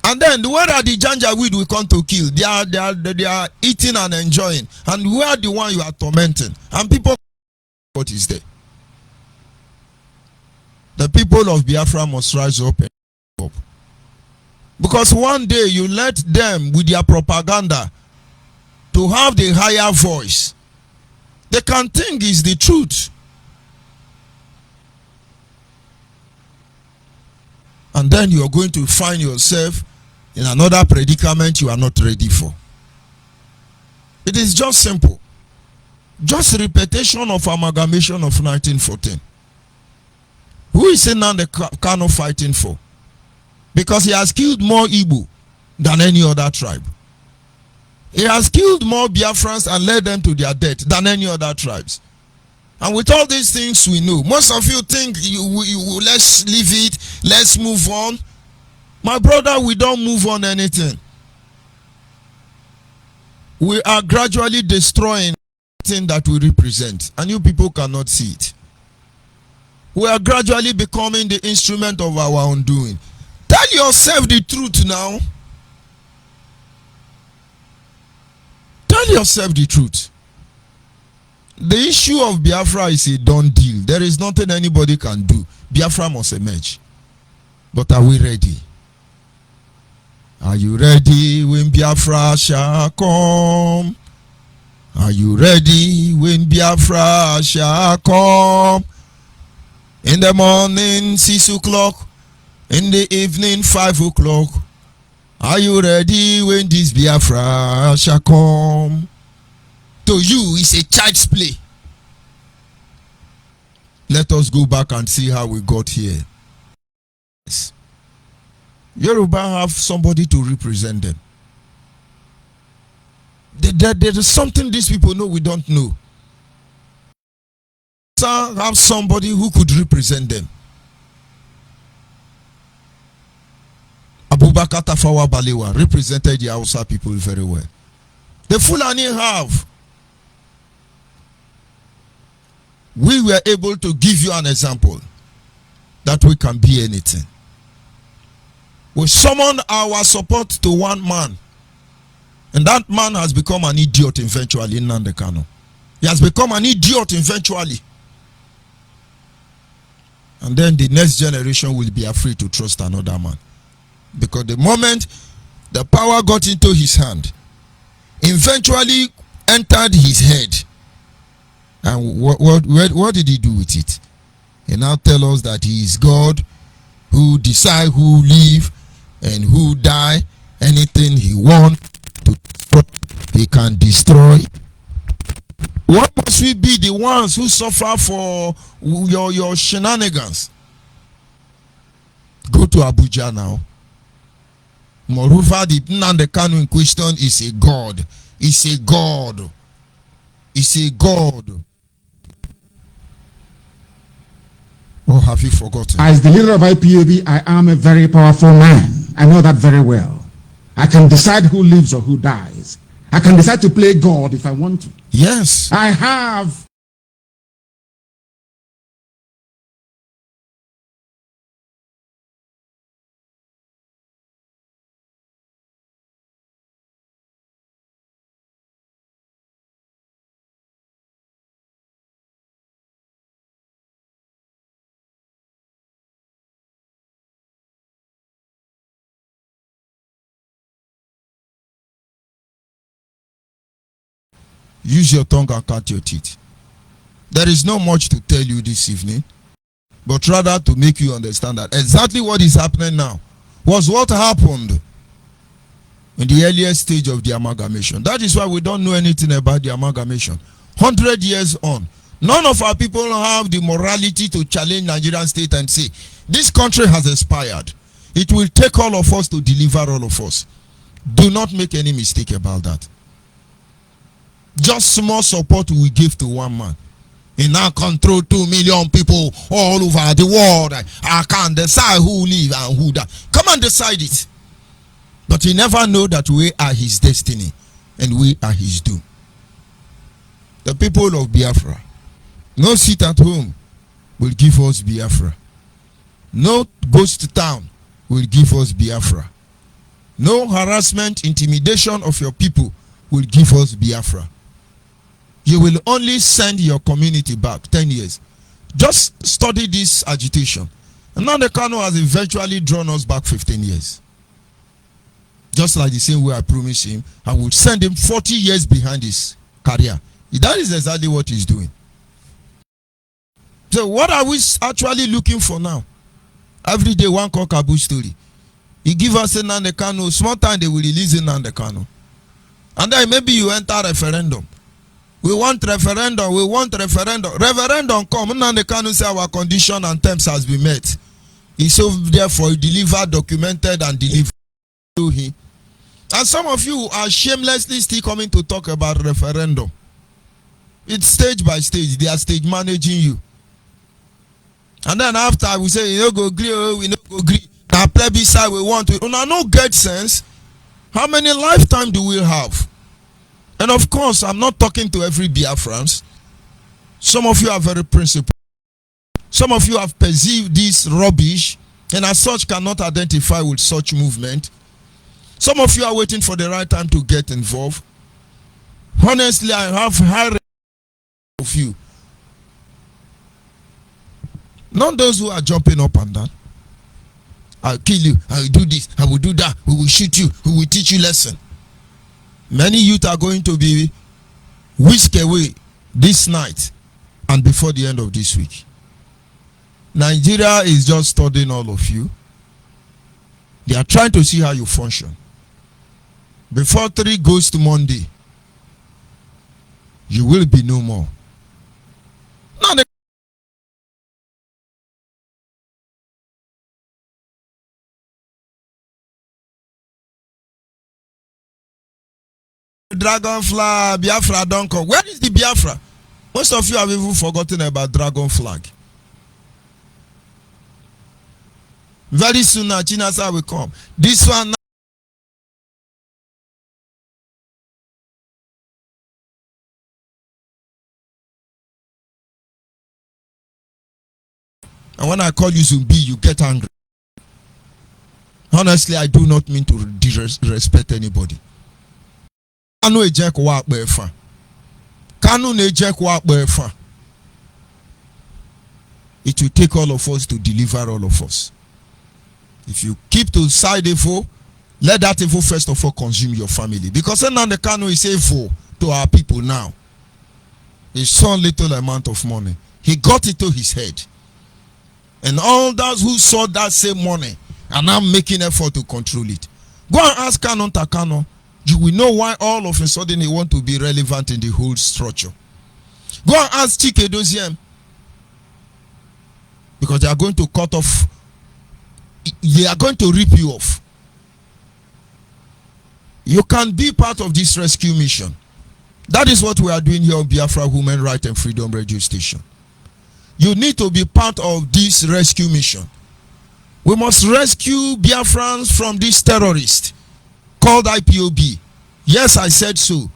And then where are the janjaweed we come to kill? They are eating and enjoying. And where are the one you are tormenting? And people, what is there? The people of Biafra must rise up and up. Because one day you let them with their propaganda to have the higher voice. They can think is the truth. And then you are going to find yourself in another predicament you are not ready for. It is just simple. Just repetition of amalgamation of 1914. Who is Nnamdi Kanu fighting for? Because he has killed more Igbo than any other tribe. He has killed more Biafrans and led them to their death than any other tribes. And with all these things we know, most of you think let's leave it, let's move on. My brother, we don't move on anything. We are gradually destroying everything that we represent, and you people cannot see it. We are gradually becoming the instrument of our undoing. Tell yourself the truth now. Tell yourself the truth. The issue of Biafra is a done deal. There is nothing anybody can do. Biafra must emerge. But are we ready? Are you ready when Biafra shall come? Are you ready when Biafra shall come? In the morning 6 o'clock, in the evening 5 o'clock. Are you ready when this Biafra shall come? To you, it's a child's play. Let us go back and see how we got here. Yes. Yoruba have somebody to represent them. There is something these people know we don't know. Some have somebody who could represent them. Abubakar Tafawa Balewa represented the Hausa people very well. The Fulani have. We were able to give you an example that we can be anything. We summoned our support to one man, and that man has become an idiot eventually in Nnamdi Kanu. He has become an idiot eventually. And then the next generation will be afraid to trust another man. Because the moment the power got into his hand, eventually entered his head. And what did he do with it? He now tell us that he is God who decide who live and who die. Anything he wants to destroy, he can destroy. Why must we be the ones who suffer for your shenanigans? Go to Abuja now. Moreover, the Nnamdi Kanu in question is a god. It's a god. It's a god. Or have you forgotten? As the leader of IPOB, I am a very powerful man. I know that very well. I can decide who lives or who dies. I can decide to play God if I want to. Yes. I have use your tongue and count your teeth. There is not much to tell you this evening, but rather to make you understand that exactly what is happening now was what happened in the earliest stage of the amalgamation. That is why we don't know anything about the amalgamation. 100 years on, none of our people have the morality to challenge Nigerian state and say, this country has expired. It will take all of us to deliver all of us. Do not make any mistake about that. Just small support we give to one man. He now control 2 million people all over the world. I can't decide who live and who die. Come and decide it. But he never know that we are his destiny and we are his doom. The people of Biafra, no sit at home will give us Biafra. No ghost town will give us Biafra. No harassment, intimidation of your people will give us Biafra. You will only send your community back 10 years. Just study this agitation. And now the Kano has eventually drawn us back 15 years. Just like the same way I promised him, I would send him 40 years behind his career. That is exactly what he's doing. So what are we actually looking for now? Every day one cockaboo story. He give us a Nnamdi Kanu, small time they will release a Nnamdi Kanu. And then maybe you enter referendum. We want referendum, we want referendum. Referendum come, Nnamdi Kanu say our condition and terms has been met. He so therefore delivered, documented and delivered to him. And some of you are shamelessly still coming to talk about referendum. It's stage by stage. They are stage managing you. And then after we say, you know, go agree, we no go agree. Now plebiscite we want to. Now no get sense. How many lifetime do we have? And of course, I'm not talking to every Biafrans. Some of you are very principled. Some of you have perceived this rubbish and as such cannot identify with such movement. Some of you are waiting for the right time to get involved. Honestly, I have high respect of you. Not those who are jumping up and down. I'll kill you, I will do this, I will do that, we will shoot you, we will teach you lesson. Many youth are going to be whisked away this night and before the end of this week. Nigeria is just studying all of you. They are trying to see how you function. Before 3 goes to Monday, you will be no more. Now the dragonfly, Biafra don't come. Where is the Biafra? Most of you have even forgotten about dragon flag. Very soon now, Chinasa will come. This one now. And when I call you Zumbi, you get angry. Honestly, I do not mean to disrespect anybody. Kanu ejek wa befa. Kanu ejek wa befa. It will take all of us to deliver all of us. If you keep to side evil, let that evil first of all consume your family. Because Nnamdi Kanu is evil to our people now. He saw little amount of money. He got it to his head. And all those who saw that same money are now making effort to control it. Go and ask Kanu Takano. You will know why all of a sudden he want to be relevant in the whole structure. Go and ask Chike Doziem. Because they are going to cut off. They are going to rip you off. You can be part of this rescue mission. That is what we are doing here on Biafra Human Right and Freedom Radio Station. You need to be part of this rescue mission. We must rescue Biafrans from this terrorist called IPOB. Yes, I said so.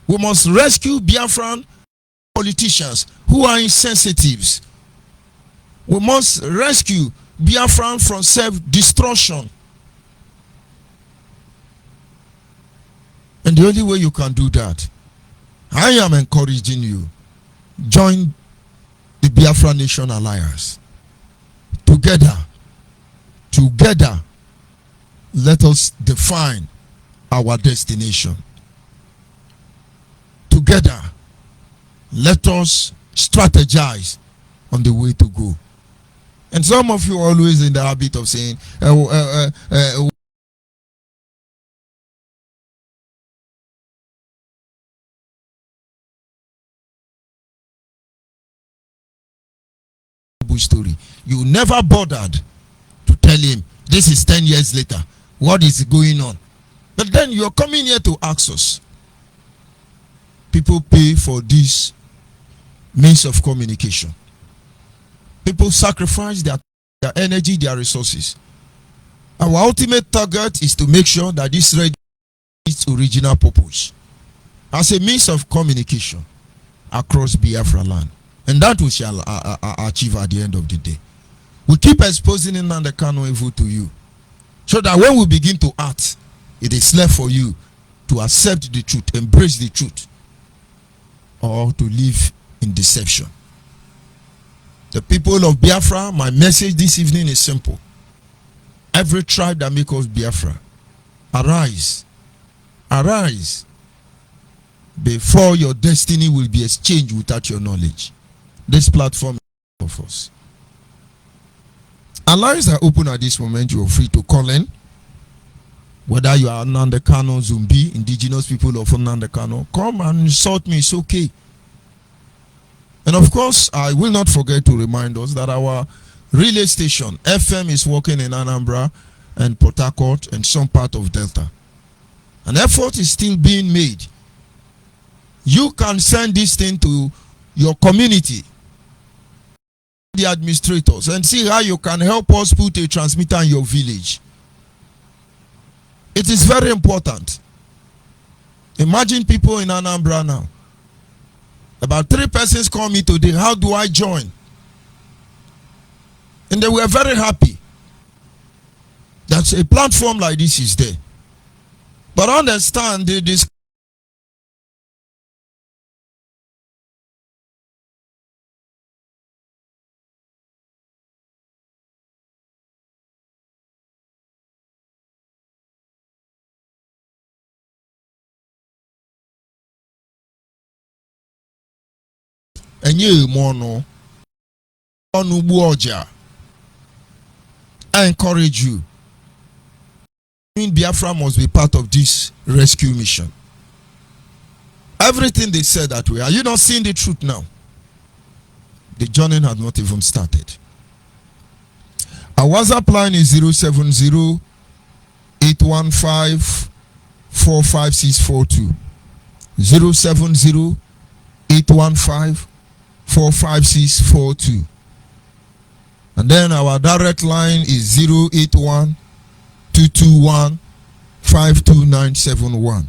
We must rescue Biafran politicians who are insensitives. We must rescue Biafran from self-destruction. And the only way you can do that, I am encouraging you, join the Biafra Nation Alliance. Together, let us define our destination. Together. together, let us strategize on the way to go. And some of you are always in the habit of saying, story. You never bothered to tell him this is 10 years later. What is going on? But then you're coming here to ask us. People pay for this means of communication. People sacrifice their energy, their resources. Our ultimate target is to make sure that this radio its original purpose as a means of communication across Biafra land. And that we shall achieve at the end of the day. We keep exposing Nnamdi Kanu evil to you, so that when we begin to act, it is left for you to accept the truth, embrace the truth, or to live in deception. The people of Biafra, my message this evening is simple. Every tribe that makes us Biafra, arise, arise, before your destiny will be exchanged without your knowledge. This platform is for us. Our lines are open at this moment. You are free to call in. Whether you are Nnamdi Kanu, Zumbi, indigenous people of Nnamdi Kanu, come and insult me, it's okay. And of course, I will not forget to remind us that our relay station, FM, is working in Anambra and Port Harcourt and some part of Delta. An effort is still being made. You can send this thing to your community, the administrators, and see how you can help us put a transmitter in your village. It is very important. Imagine people in Anambra now. About 3 persons call me today. How do I join? And they were very happy that a platform like this is there. But understand this. Enye mono onugbu oja. I encourage you. Biafra must be part of this rescue mission. Everything they said that way. Are you not seeing the truth now? The journey had not even started. Our WhatsApp line is 070-815-45642. 070-815-45642. And then our direct line is 081-221-52971.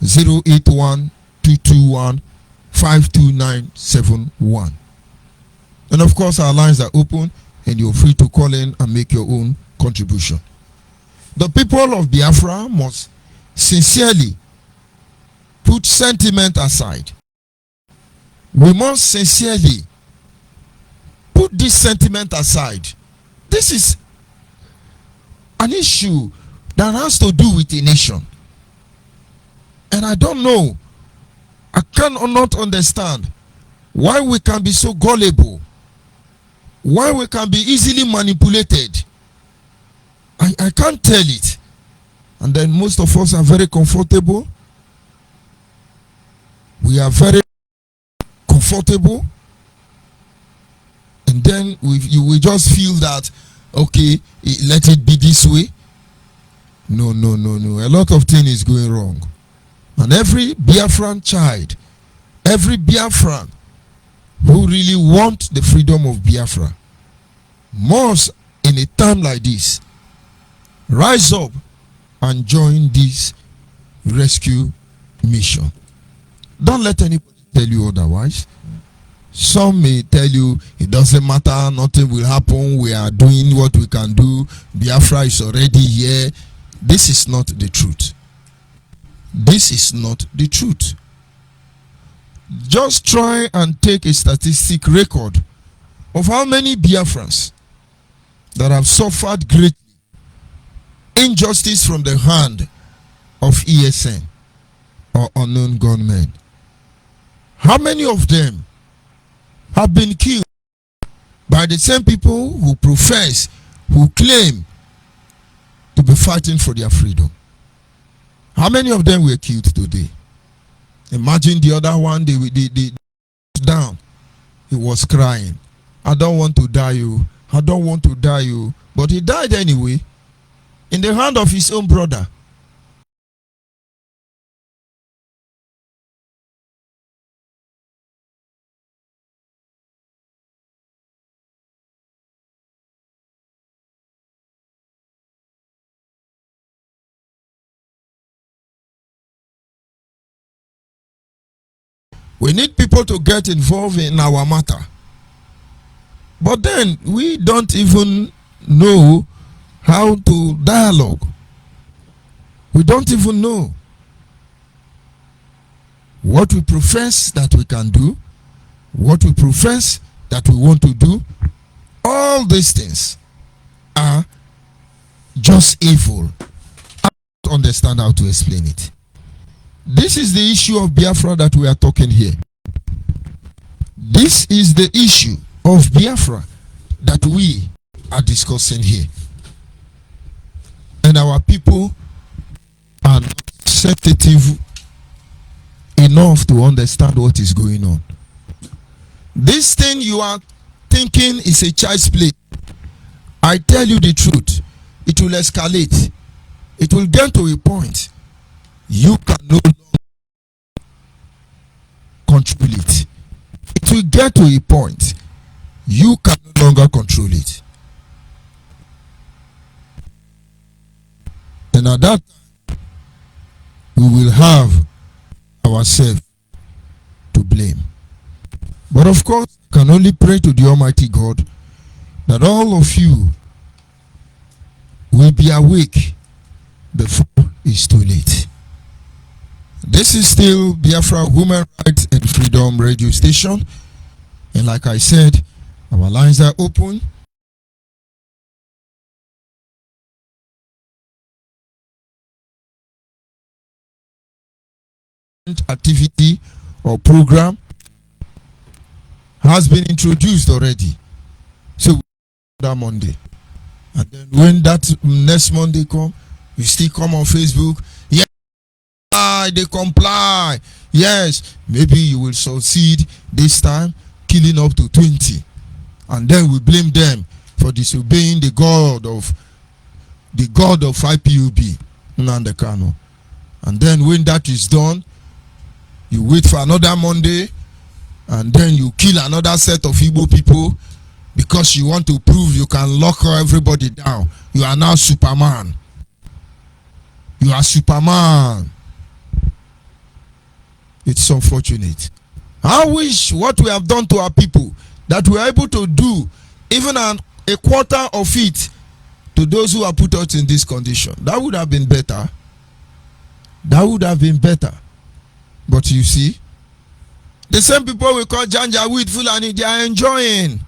081-221-52971. And of course, our lines are open and you're free to call in and make your own contribution. The people of Biafra must sincerely put sentiment aside. We must sincerely put this sentiment aside. This is an issue that has to do with a nation. And I don't know, I cannot understand why we can be so gullible, why we can be easily manipulated. I can't tell it. And then most of us are very comfortable. We are very comfortable. And then you will just feel that, okay, let it be this way. No. A lot of things is going wrong. And every Biafran child, every Biafran who really wants the freedom of Biafra must, in a time like this, rise up and join this rescue mission. Don't let anybody tell you otherwise. Some may tell you it doesn't matter, nothing will happen, we are doing what we can do, Biafra is already here. This is not the truth. This is not the truth. Just try and take a statistic record of how many Biafrans that have suffered great injustice from the hand of ESN or unknown gunmen. How many of them have been killed by the same people who profess, who claim to be fighting for their freedom? How many of them were killed today? Imagine the other one, they down. He was crying. I don't want to die, you. I don't want to die, you. But he died anyway, in the hand of his own brother. We need people to get involved in our matter. But then we don't even know how to dialogue. We don't even know what we profess that we can do, what we profess that we want to do. All these things are just evil. I don't understand how to explain it. This is the issue of Biafra that we are talking here. This is the issue of Biafra that we are discussing here. And our people are not sensitive enough to understand what is going on. This thing you are thinking is a child's play. I tell you the truth, it will escalate. It will get to a point you can no longer control it. It will get to a point you can no longer control it. And at that time, we will have ourselves to blame. But of course, I can only pray to the Almighty God that all of you will be awake before it's too late. This is still Biafra Human Rights and Freedom Radio Station. And like I said, our lines are open. Activity or program has been introduced already. So that Monday. And then when that next Monday come, you still come on Facebook. Yes, they comply. Yes, maybe you will succeed this time, killing up to 20. And then we blame them for disobeying the God of IPOB, Nnamdi Kanu. And then when that is done, you wait for another Monday, and then you kill another set of Igbo people because you want to prove you can lock everybody down. You are now Superman. You are Superman. It's unfortunate. I wish what we have done to our people, that we are able to do even a quarter of it to those who have put us in this condition. That would have been better. That would have been better. But you see, the same people we call Janjaweed Fulani, they are enjoying.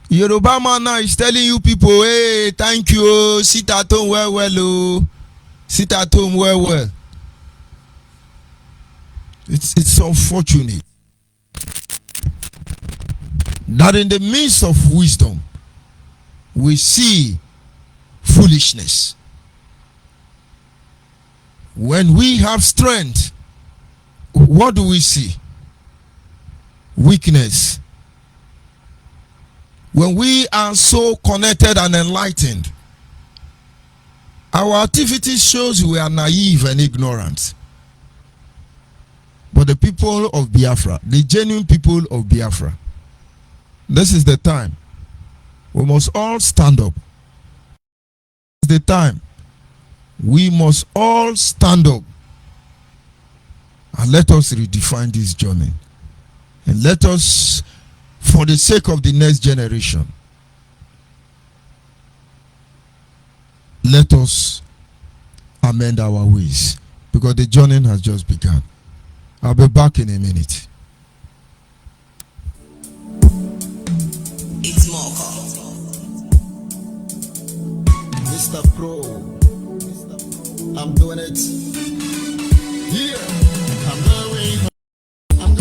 Yoruba man now is telling you people, hey, thank you, sit at home well, oh. Sit at home well. It's unfortunate that in the midst of wisdom, we see foolishness. When we have strength, what do we see? Weakness. When we are so connected and enlightened, our activity shows we are naive and ignorant. But the people of Biafra, the genuine people of Biafra, this is the time. We must all stand up. This is the time. We must all stand up. And let us redefine this journey. And let us, for the sake of the next generation, let us amend our ways. Because the journey has just begun. I'll be back in a minute. It's Marco. Mr. Pro. I'm doing it. Yeah. I'm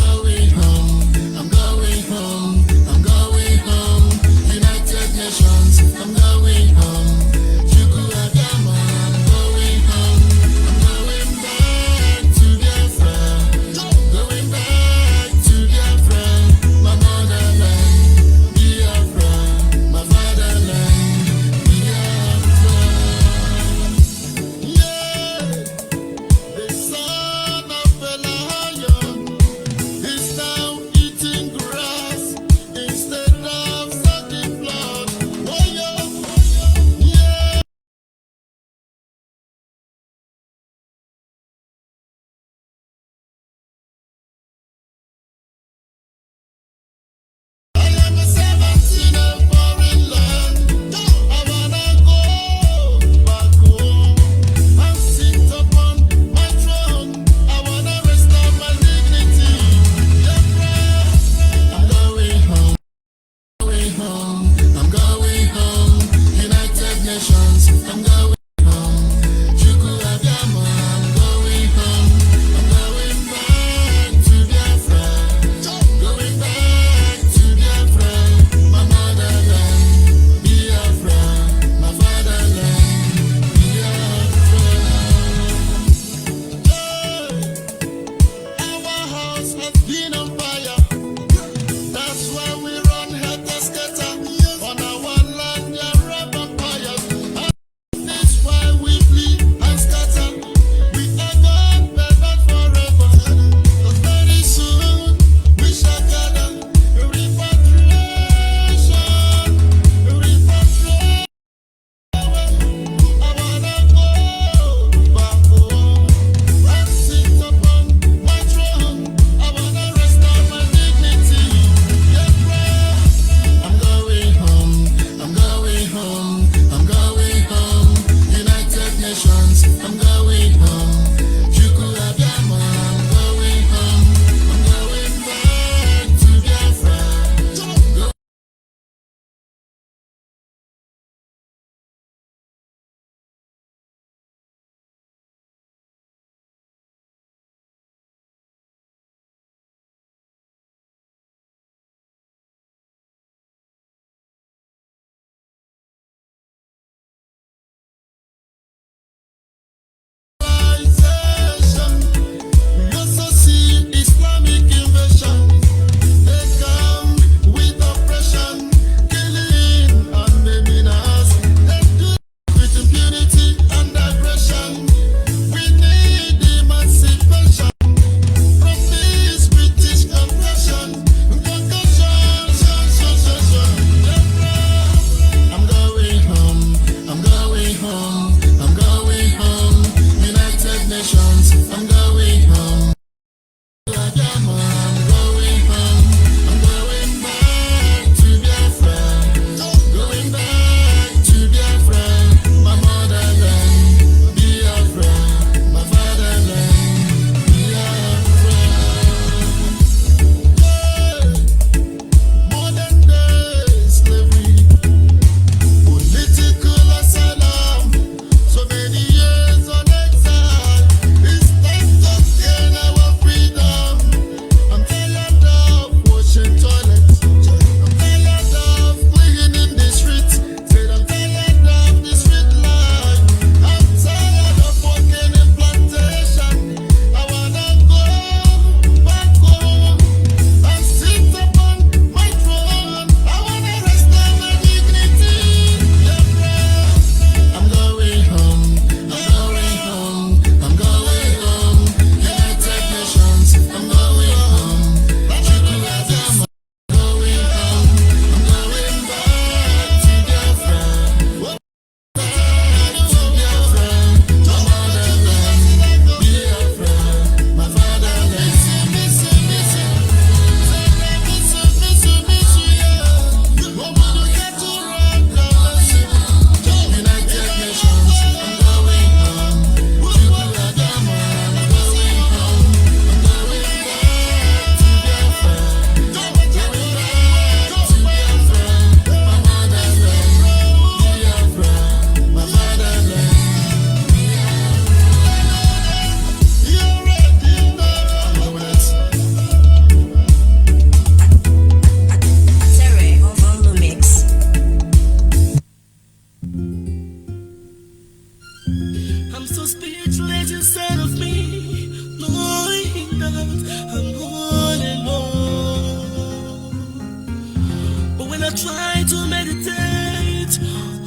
I try to meditate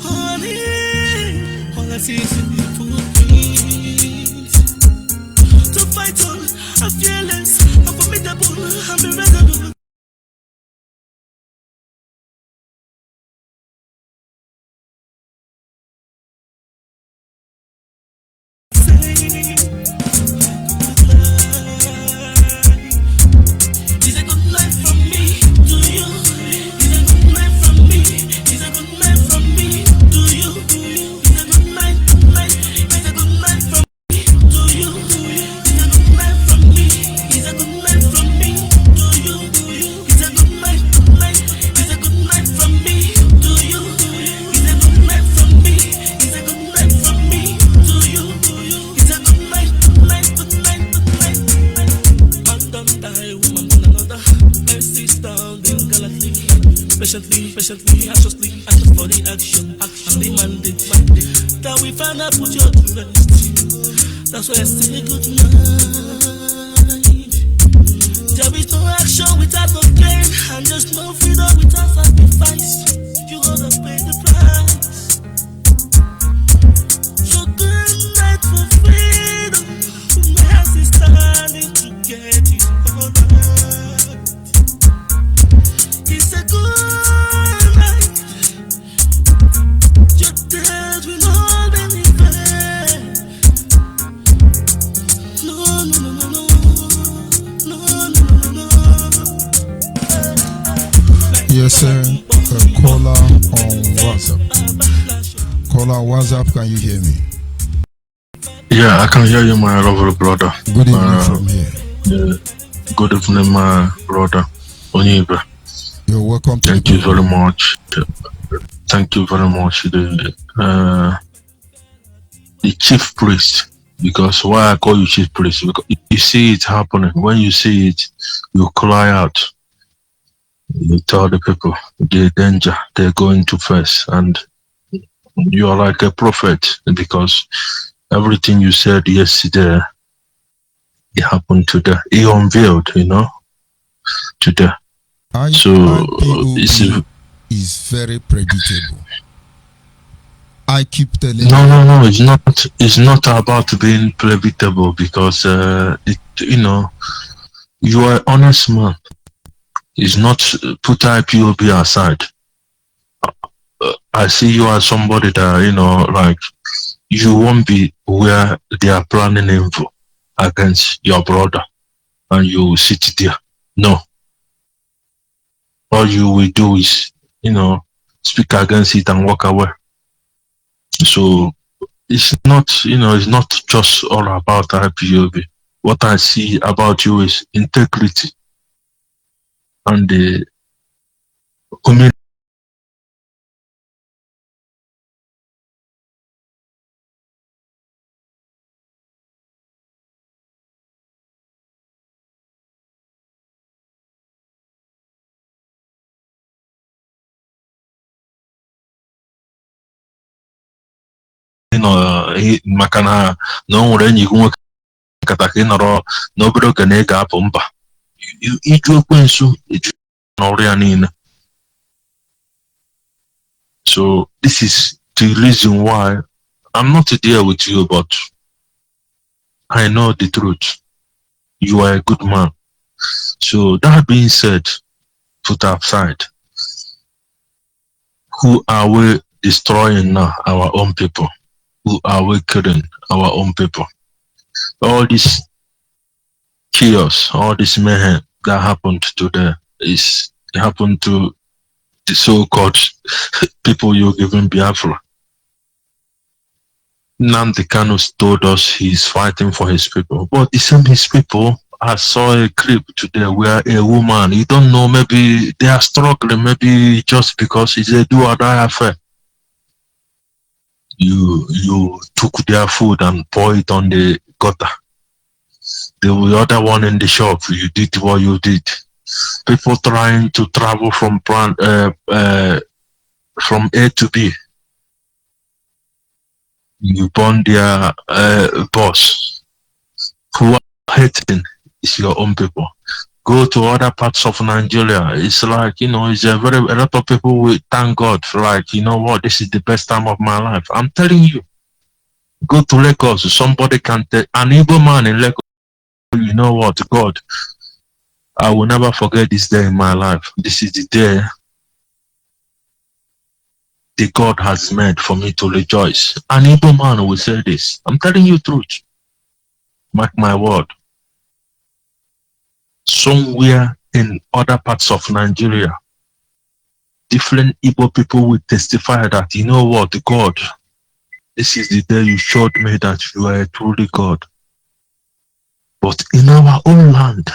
on it, all I see is footprints. To fight on, I'm fearless, I'm formidable, I'm irresolute. Is a good night from me to you. Is a good night from me. Is a good night from me to you. Is a good night, Is a good night from me to you. Is a good night from me. Is a good night from me to you. Is a good night, Is a good night from me to you. Is a good night from me. Is a good night from me to you. Is a good night, good night, good night, good night. Man don't die, woman born another. Mercy standing gallantly, patiently, anxiously, anxious for the action. And the mandate, that we find out put your to rest. That's why I say good night. There is no action without no gain, and there's no freedom without sacrifice. You gotta pay the price. So good night for freedom. My hands is standing to get it all right. It's a good night. Your days will all be in vain. No, no, no, no, no. No, no, no, no, no. Yes, sir. Caller on WhatsApp. Caller on WhatsApp, can you hear me? Yeah, I can hear you, my lovely brother. Good evening from here. Yeah. Good evening, my brother. Onyibe. You're welcome to Thank the you very much. Thank you very much. The chief priest. Because why I call you chief priest? Because you see it happening. When you see it, you cry out. You tell the people the danger they're going to face, and you are like a prophet because everything you said yesterday, it happened today. It unveiled, today. So IPOB is very predictable. I keep telling you. No, it's not about being predictable because you are an honest man. It's not put IPOB aside. I see you as somebody that like you won't be where they are planning info against your brother and you sit there. No. All you will do is, speak against it and walk away. So it's not, it's not just all about IPOB. What I see about you is integrity and the community. Maka na o nwere enyi gị nwoke nkata ka ị nọrọ n'obere oge na ị ga-apụ mba iju ekwensu n'ọrụ ya niile. So this is the reason why I'm not there with you, but I know the truth. You are a good man. So that being said, put aside, who are we destroying now? Our own people. Who are we killing? Our own people. All this chaos, all this mayhem that happened today happened to the so-called people you're giving Biafra. Nnamdi Kanu told us he's fighting for his people, but the same his people. I saw a clip today where a woman, you don't know, maybe they are struggling, maybe just because it's a do or die affair. You took their food and pour it on the gutter. The other one in the shop, you did what you did. People trying to travel from A to B. You burn their bus. Who are hating is your own people. go to other parts of Nigeria. It's like, it's a lot of people will thank God for, like, you know what, this is the best time of my life. I'm telling you, go to Lagos, somebody can tell an Igbo man in Lagos, you know what, God, I will never forget this day in my life. This is the day the God has made for me to rejoice. An Igbo man will say this. I'm telling you truth. Mark my word. Somewhere in other parts of Nigeria, different Igbo people will testify that, you know what, God, this is the day you showed me that you are truly God. But in our own land,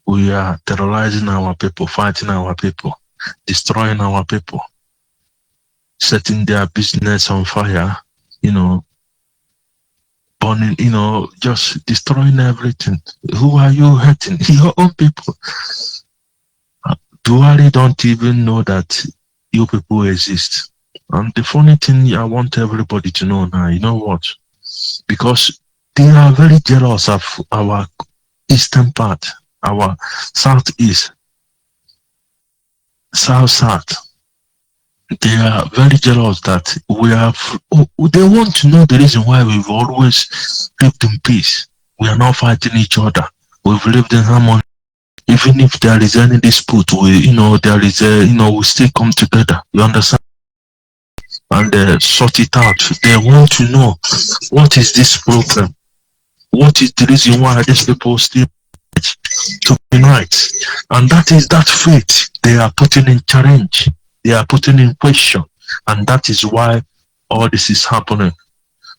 we are terrorizing our people, fighting our people, destroying our people, setting their business on fire, burning, just destroying everything. Who are you hurting? Your own people. Buhari don't even know that you people exist. And the funny thing I want everybody to know now, you know what? Because they are very jealous of our eastern part, our southeast, south. They are very jealous that we have. They want to know the reason why we've always lived in peace. We are not fighting each other. We've lived in harmony. Even if there is any dispute, there is we still come together. You understand? And sort it out. They want to know what is this problem. What is the reason why these people still to unite? And that is that faith they are putting in challenge. They are putting in question. And that is why all this is happening.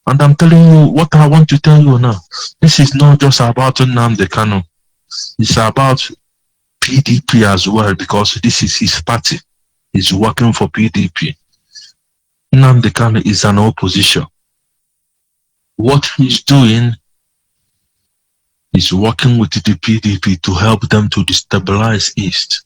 And I'm telling you what I want to tell you now. This is not just about Nnamdi Kanu. It's about PDP as well, because this is his party. He's working for PDP. Nnamdi Kanu is an opposition. What he's doing is working with the PDP to help them to destabilize East.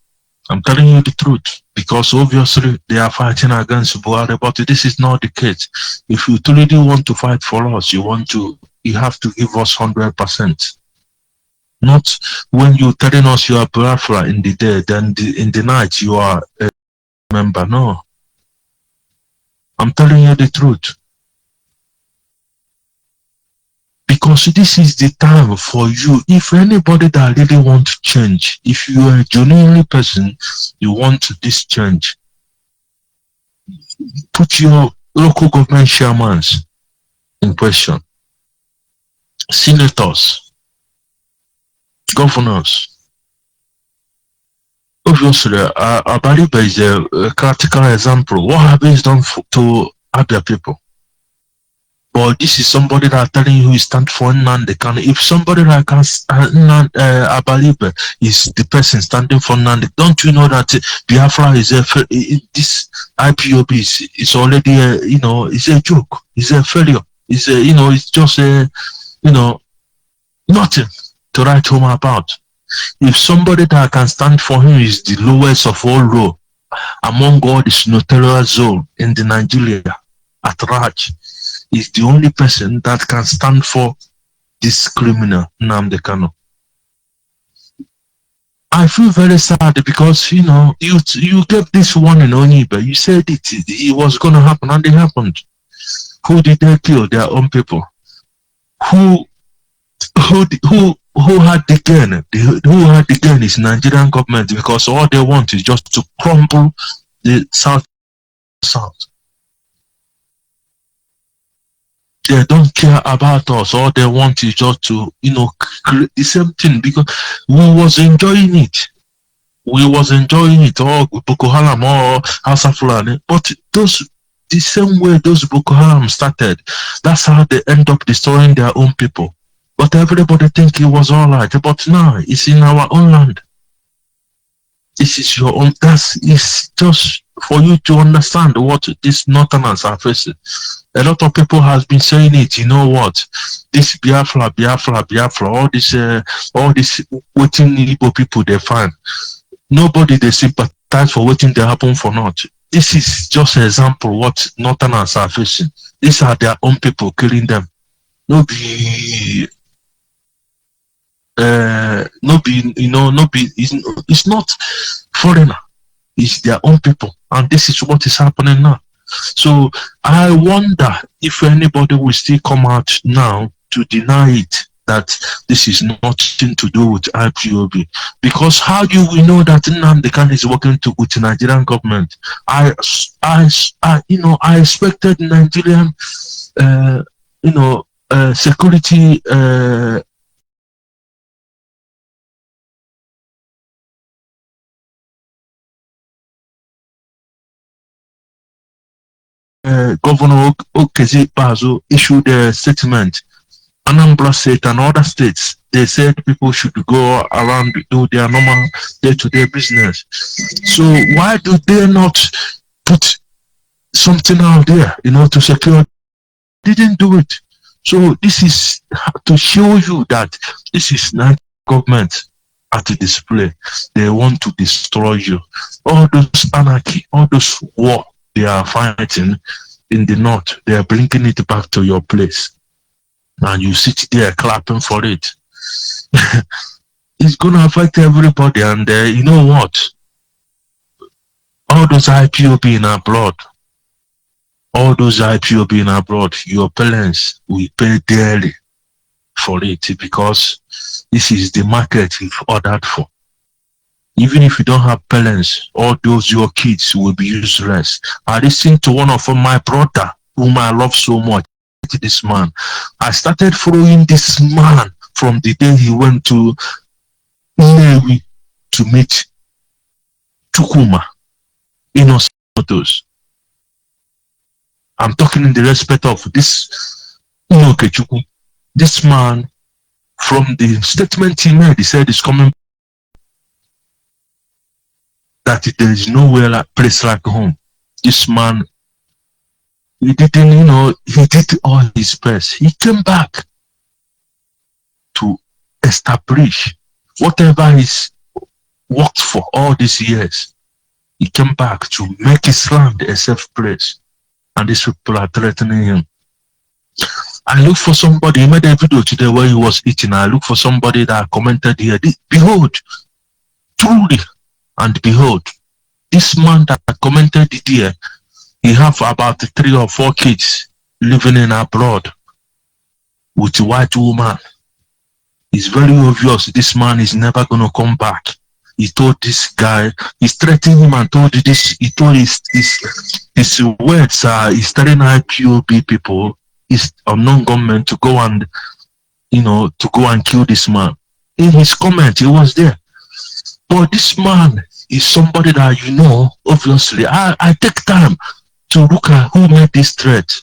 I'm telling you the truth, because obviously they are fighting against Buhari, but this is not the case. If you truly want to fight for us, you have to give us 100%. Not when you're telling us you are Biafra in the day, then in the night you are a member. No. I'm telling you the truth. Because this is the time for you. If anybody that really wants to change, if you are a genuinely person, you want this change, put your local government chairmen in question, senators, governors. Obviously, Abariba is a critical example. What have he done to Abia people? But this is somebody that telling you he stands for Nnamdi Kanu. If somebody like Abariba is the person standing for Nnamdi, don't you know that Biafra is this IPOB is already it's a joke, it's a failure, it's just nothing to write home about. If somebody that can stand for him is the lowest of all low among all this notorious zone in the Nigeria at large, is the only person that can stand for this criminal Nnamdi Kanu. I feel very sad because you gave this one in Onyibe. You said it was gonna happen, and it happened. Who did they kill? Their own people. Who had the gun? Who had the gun is Nigerian government, because all they want is just to crumble the South. They don't care about us. All they want is just to, create the same thing, because we was enjoying it. All Boko Haram or Hausa Fulani. But the same way those Boko Haram started, that's how they end up destroying their own people. But everybody think it was all right. But now it's in our own land. This is your own. It's just for you to understand what these northerners are facing. A lot of people has been saying it. You know what? This Biafra, all this waiting Igbo people they find. Nobody they sympathize for waiting they happen for not. This is just an example what northerners are facing. These are their own people killing them. Nobody. no be, no be, it's not foreigner, it's their own people, and this is what is happening now. So I wonder if anybody will still come out now to deny it, that this is nothing to do with IPOB. Because how do we know that Nnamdi Kanu is working with the Nigerian government? I expected Nigerian, security, Governor Okezi Bazo issued a statement. Anambra State and other states, they said people should go around do their normal day-to-day business. So why do they not put something out there, to secure? Didn't do it. So this is to show you that this is not government at a display. They want to destroy you. All those anarchy, all those war they are fighting in the north, they are bringing it back to your place. And you sit there clapping for it. It's going to affect everybody. And you know what? All those IPOB in abroad, your parents will pay dearly for it, because this is the market you've ordered for. Even if you don't have parents, all those your kids will be useless. I listened to one of my brother, whom I love so much. This man, I started following this man from the day he went to Nnewi to meet Chukuma Innocent. I'm talking in the respect of this Chukwu. This man, from the statement he made, he said he's coming, that there is nowhere like place like home. This man, he didn't, he did all his best. He came back to establish whatever he's worked for all these years. He came back to make his land a safe place. And these people are threatening him. I look for somebody, he made a video today where he was eating. I look for somebody that commented here, behold, truly, and behold, this man that commented it here, he have about 3 or 4 kids living in abroad with a white woman. It's very obvious this man is never going to come back. He told this guy, he's threatening him and told this, he told his words, he's telling IPOB people, his unknown government to go and, to go and kill this man. In his comment, he was there. But this man is somebody that, obviously, I take time to look at who made this threat.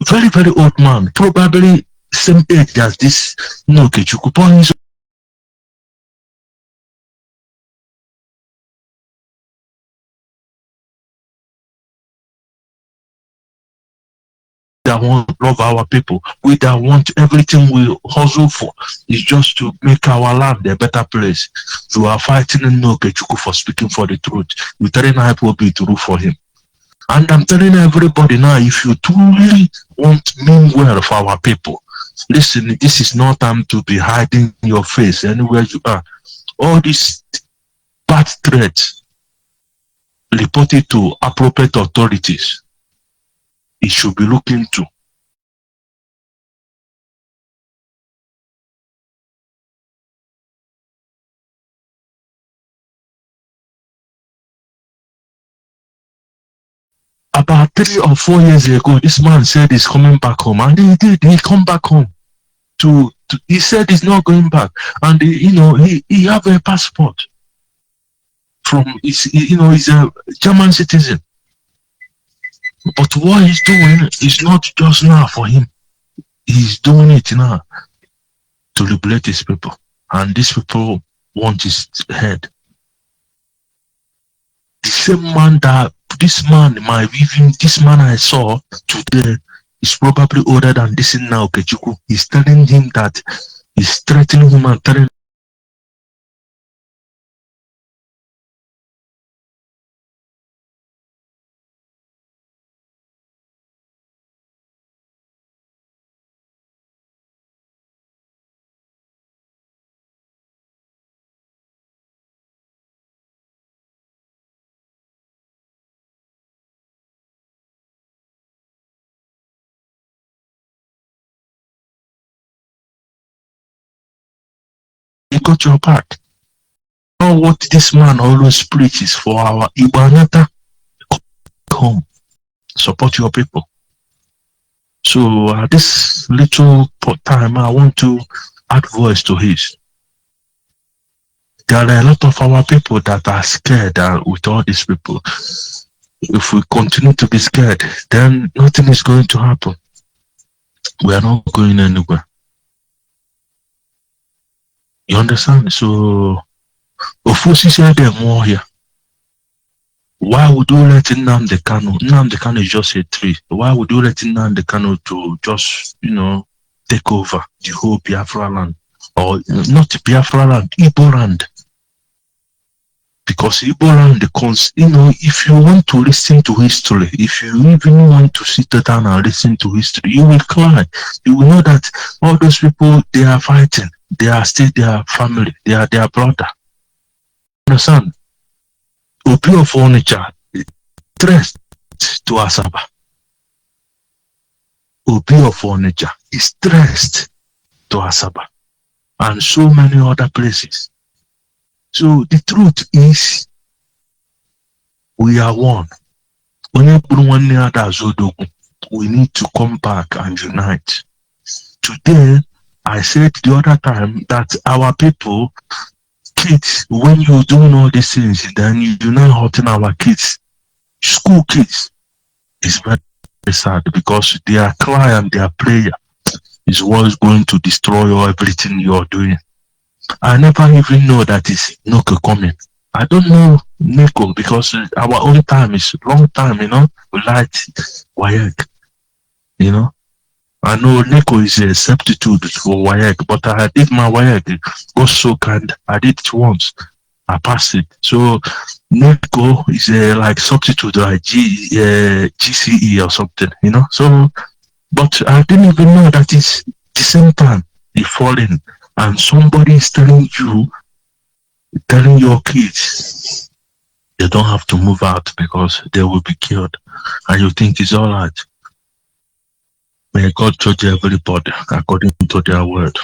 Very, very old man, probably same age as this Okechukwu, but he's that want love our people. We that want everything we hustle for is just to make our land a better place. You are fighting Okechukwu for speaking for the truth. You're telling IPOB to root for him. And I'm telling everybody now, if you truly want mean well for our people, listen, this is not time to be hiding your face anywhere you are. All these bad threats, report it to appropriate authorities. It should be looked into. About 3 or 4 years ago, this man said he's coming back home, and he did. He come back home. He said he's not going back, and he have a passport from he's a German citizen. But what he's doing is not just now for him. He's doing it now to liberate his people, and these people want his head. The same man this man I saw today is probably older than this now Okechukwu. He's telling him that he's threatening him and telling got your back. All what this man always preaches for our Ibanata, home, support your people. So at this little time, I want to add voice to his. There are a lot of our people that are scared with all these people. If we continue to be scared, then nothing is going to happen. We are not going anywhere. You understand? So, Ofosi said them more here. Why would you let Nnamdi Kanu? Nnamdi Kanu is just a tree. Why would you let Nnamdi Kanu to just, take over the whole Biafra land? Or not Biafra land, Igbo land. Because Igbo land, if you want to listen to history, if you even want to sit down and listen to history, you will cry. You will know that all those people, they are fighting. They are still their family. They are their brother. Understand? Obi of Onitsha, stressed to Asaba. Obi of Onitsha is stressed to Asaba. And so many other places. So the truth is, we are one. We need to come back and unite. Today, I said the other time that our people, kids, when you're doing all these things, then you're not hurting our kids. School kids is very, very sad because their cry and their prayer is what's going to destroy everything you're doing. I never even know that it's Noko coming. I don't know Nico because our own time is long time, we like Wayek, I know Nico is a substitute for Wayek, but I did my Wayek. God so kind, I did it once. I passed it. So Nico is a like substitute like GCE or something, So, but I didn't even know that it's the same time they fall in, and somebody is telling your kids they don't have to move out because they will be killed, and you think it's all right. May God judge everybody according to their word.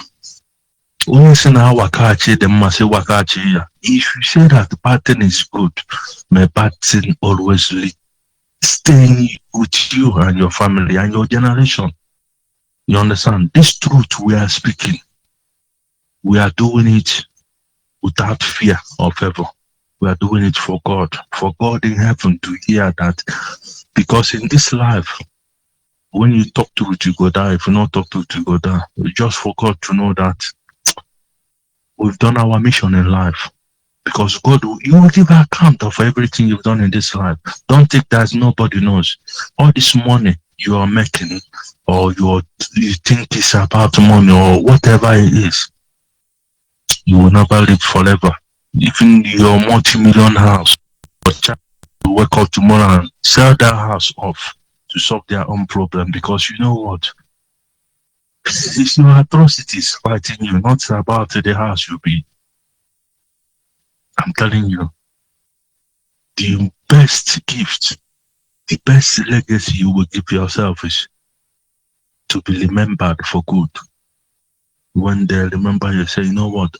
When you say now Wakachi, they must say Wakachi. If you say that the bad thing is good, may bad thing always stay with you and your family and your generation. You understand? This truth we are speaking, we are doing it without fear or favor. We are doing it for God in heaven to hear that. Because in this life, when you talk to it, you go down. If you not talk to it, you go down. We just forgot to know that we've done our mission in life. Because God, you will give account of everything you've done in this life. Don't think that nobody knows. All this money you are making, or you think it's about money, or whatever it is, you will never live forever. Even your multi-million house, your child will wake up tomorrow and sell that house off to solve their own problem, because you know what? It's your atrocities fighting you, not about the house you be. I'm telling you, the best gift, the best legacy you will give yourself is to be remembered for good. When they remember you, say, you know what?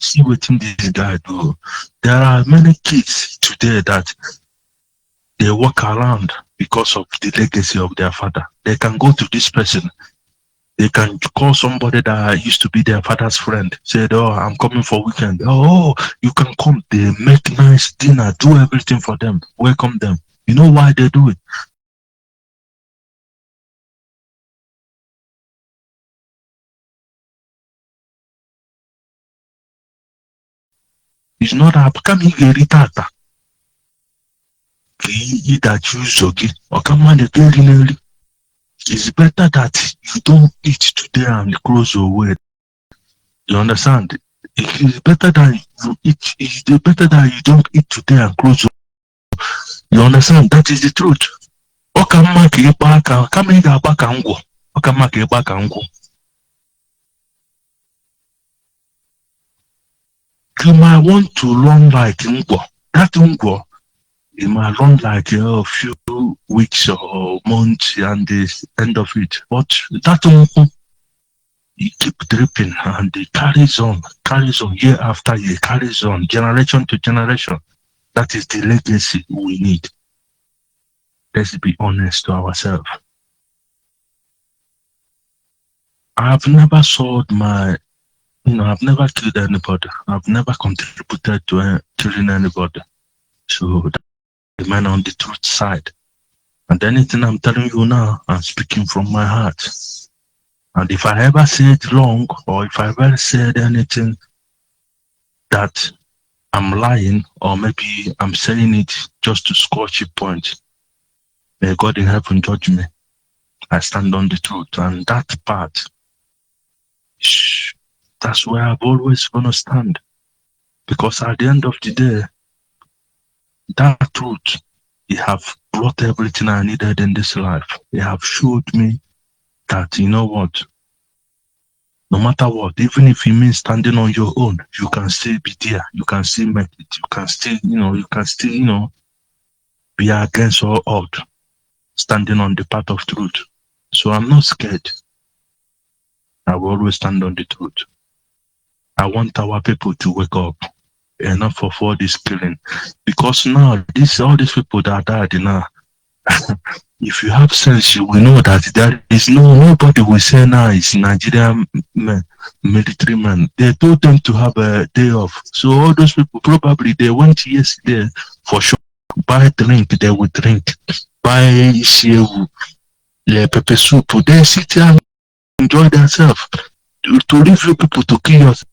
See what this guy do. There are many kids today that they walk around because of the legacy of their father. They can go to this person. They can call somebody that used to be their father's friend. Said, oh, I'm coming for weekend. Oh, you can come. They make nice dinner, do everything for them, welcome them. You know why they do it? It's not a coming irritata. It's better that you don't eat today and close your way. You understand? It's better that you eat. It's better that you don't eat today and close your way. You understand? That is the truth. You might want to run like Ngwo. That Ngwo, it might run like a few weeks or months and the end of it. But that Ngwo, it keep dripping and it carries on year after year, carries on generation to generation. That is the legacy we need. Let's be honest to ourselves. I've never sold my, I've never killed anybody. I've never contributed to killing anybody. So that remain on the truth side. And anything I'm telling you now, I'm speaking from my heart. And if I ever said wrong, or if I ever said anything that I'm lying, or maybe I'm saying it just to score cheap points, may God in heaven judge me. I stand on the truth. And that part, that's where I've always gonna stand. Because at the end of the day, that truth, it have brought everything I needed in this life. It have showed me that, you know what, no matter what, even if it means standing on your own, you can still be there. You can still make it. You can still, be against all odds, standing on the path of truth. So I'm not scared. I will always stand on the truth. I want our people to wake up. Enough of all this killing. Because now, all these people that died now, if you have sense, you will know that there is nobody will say now it's Nigerian military men. They told them to have a day off. So all those people, probably they went yesterday for sure. Buy drink, they will drink. Buy pepper soup. They sit there and enjoy themselves. To leave you people to kill yourself.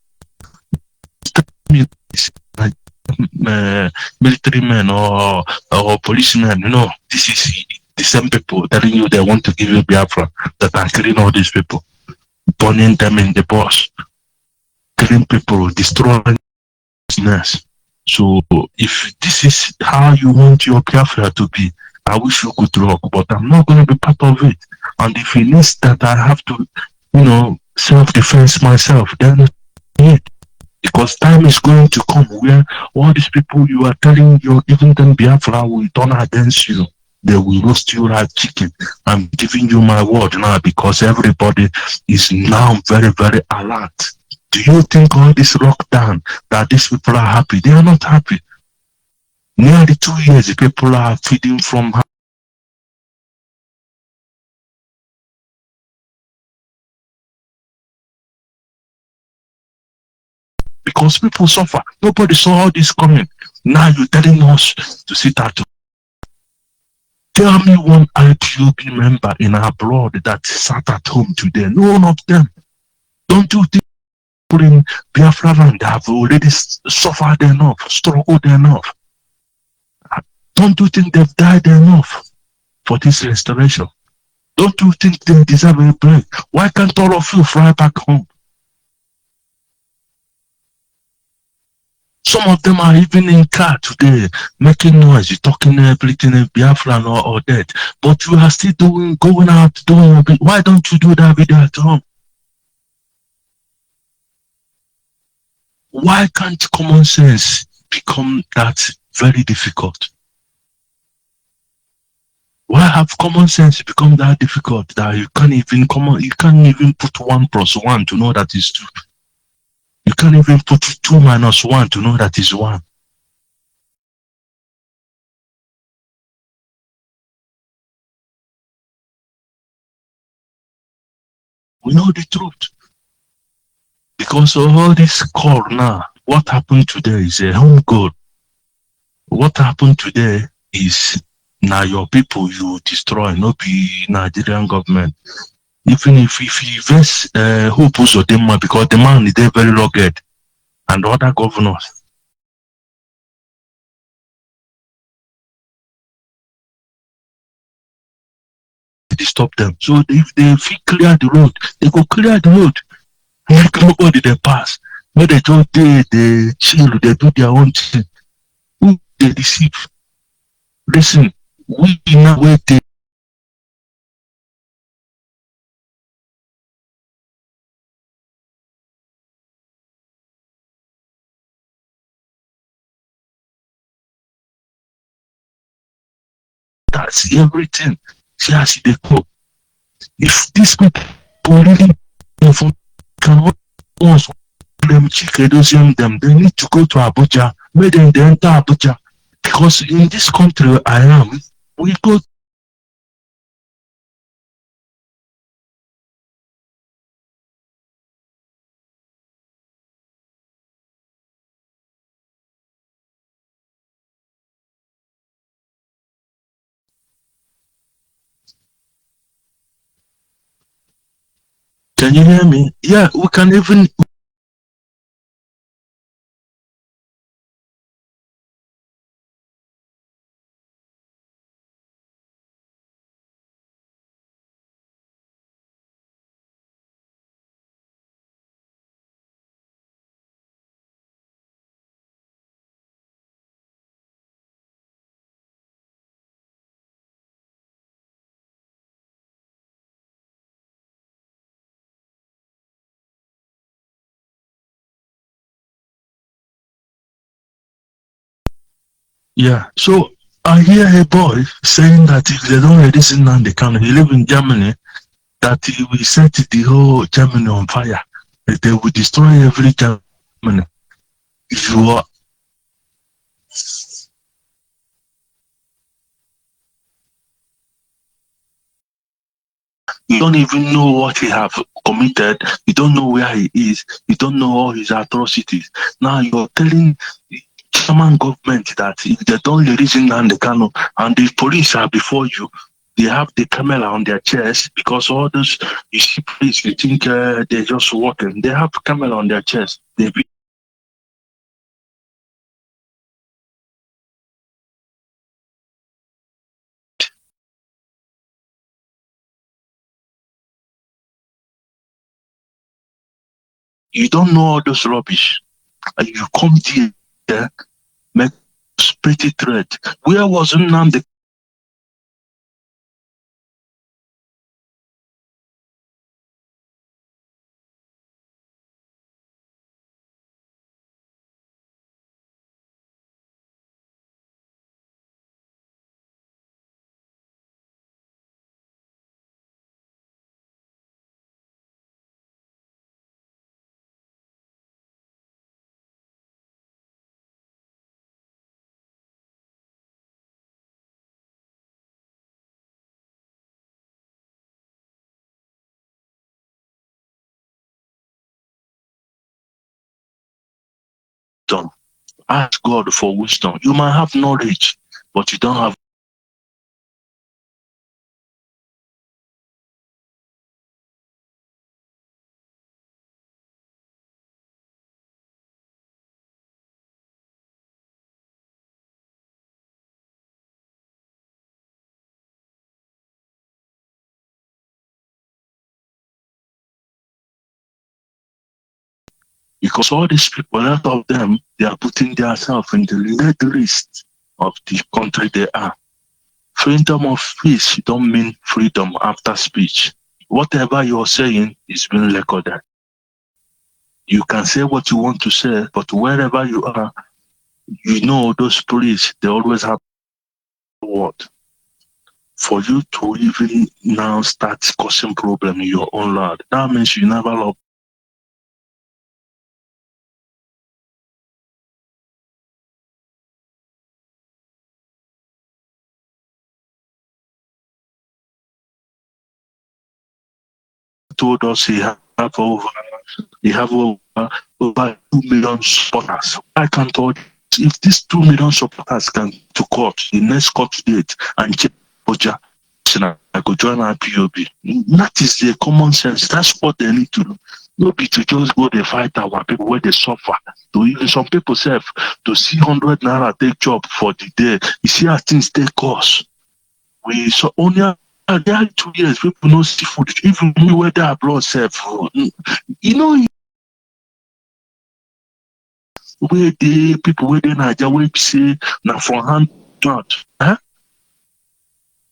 Military men or policemen, this is the same people telling you they want to give you Biafra that are killing all these people, burning them in the bus, killing people, destroying business. So if this is how you want your Biafra to be, I wish you could rock, but I'm not going to be part of it. And if it needs that I have to, self-defense myself, then it. Because time is going to come where all these people you are telling you're giving them Biafra will turn against you. They will roast you like chicken. I'm giving you my word now because everybody is now very, very alert. Do you think all this lockdown that these people are happy? They are not happy. Nearly 2 years, the people are feeding from. Because people suffer. Nobody saw all this coming. Now you're telling us to sit at home. Tell me one IPOB member in abroad that sat at home today. None of them. Don't you think people in Biafra land have already suffered enough, struggled enough? Don't you think they've died enough for this restoration? Don't you think they deserve a break? Why can't all of you fly back home? Some of them are even in car today, making noise, talking everything in Biafra or dead. But you are still going out, doing a bit. Why don't you do that video at home? Why can't common sense become that very difficult? Why have common sense become that difficult that you can't even put 1 + 1 to know that is 2? You can't even put 2 - 1 to know that is 1. We know the truth. Because of all this call now, what happened today is a home goal. What happened today is now your people you destroy, not be Nigerian government. Even if you invest who puts Odema, because the man is very rugged, and other governors. They stop them. So if they clear the road, they go clear the road. Make nobody they pass. When they just they chill, they do their own thing. Who they deceive? Listen, we now wait. That's everything. See how they go. If these people really can once them Chikedozium them, they need to go to Abuja, make them they enter Abuja. Because in this country I am, we go can you hear me? Yeah, we can even yeah. So I hear a boy saying that if they don't release him now, they can. He live in Germany. That he will set the whole Germany on fire. That they will destroy every Germany. If you are, you don't even know what he have committed. You don't know where he is. You don't know all his atrocities. Now you're telling the German government that if they don't release him and the Kano and the police are before you, they have the camera on their chest because all those you see police, you think they're just walking. They have camera on their chest. They you don't know all those rubbish. And you come there, make pretty threat. Where was Nnamdi? Ask God for wisdom. You might have knowledge, but you don't have. Because all these people, a lot of them, they are putting themselves in the lead list of the country they are. Freedom of speech don't mean freedom after speech. Whatever you're saying is being recorded. You can say what you want to say, but wherever you are, you know those police, they always have a word. For you to even now start causing problem in your own land, that means you never love. Told us he have over 2 million supporters. I can tell you, if these 2 million supporters can to court, the next court date and check Oja, I go join IPOB. That is the common sense. That's what they need to do. No be to just go they fight our people where they suffer. To even some people self to see 100 naira take job for the day. You see how things take cost. We so only there 2 years people no see food. Even me where they abroad self. You know where the people where they Naija where say now for hand out. Huh?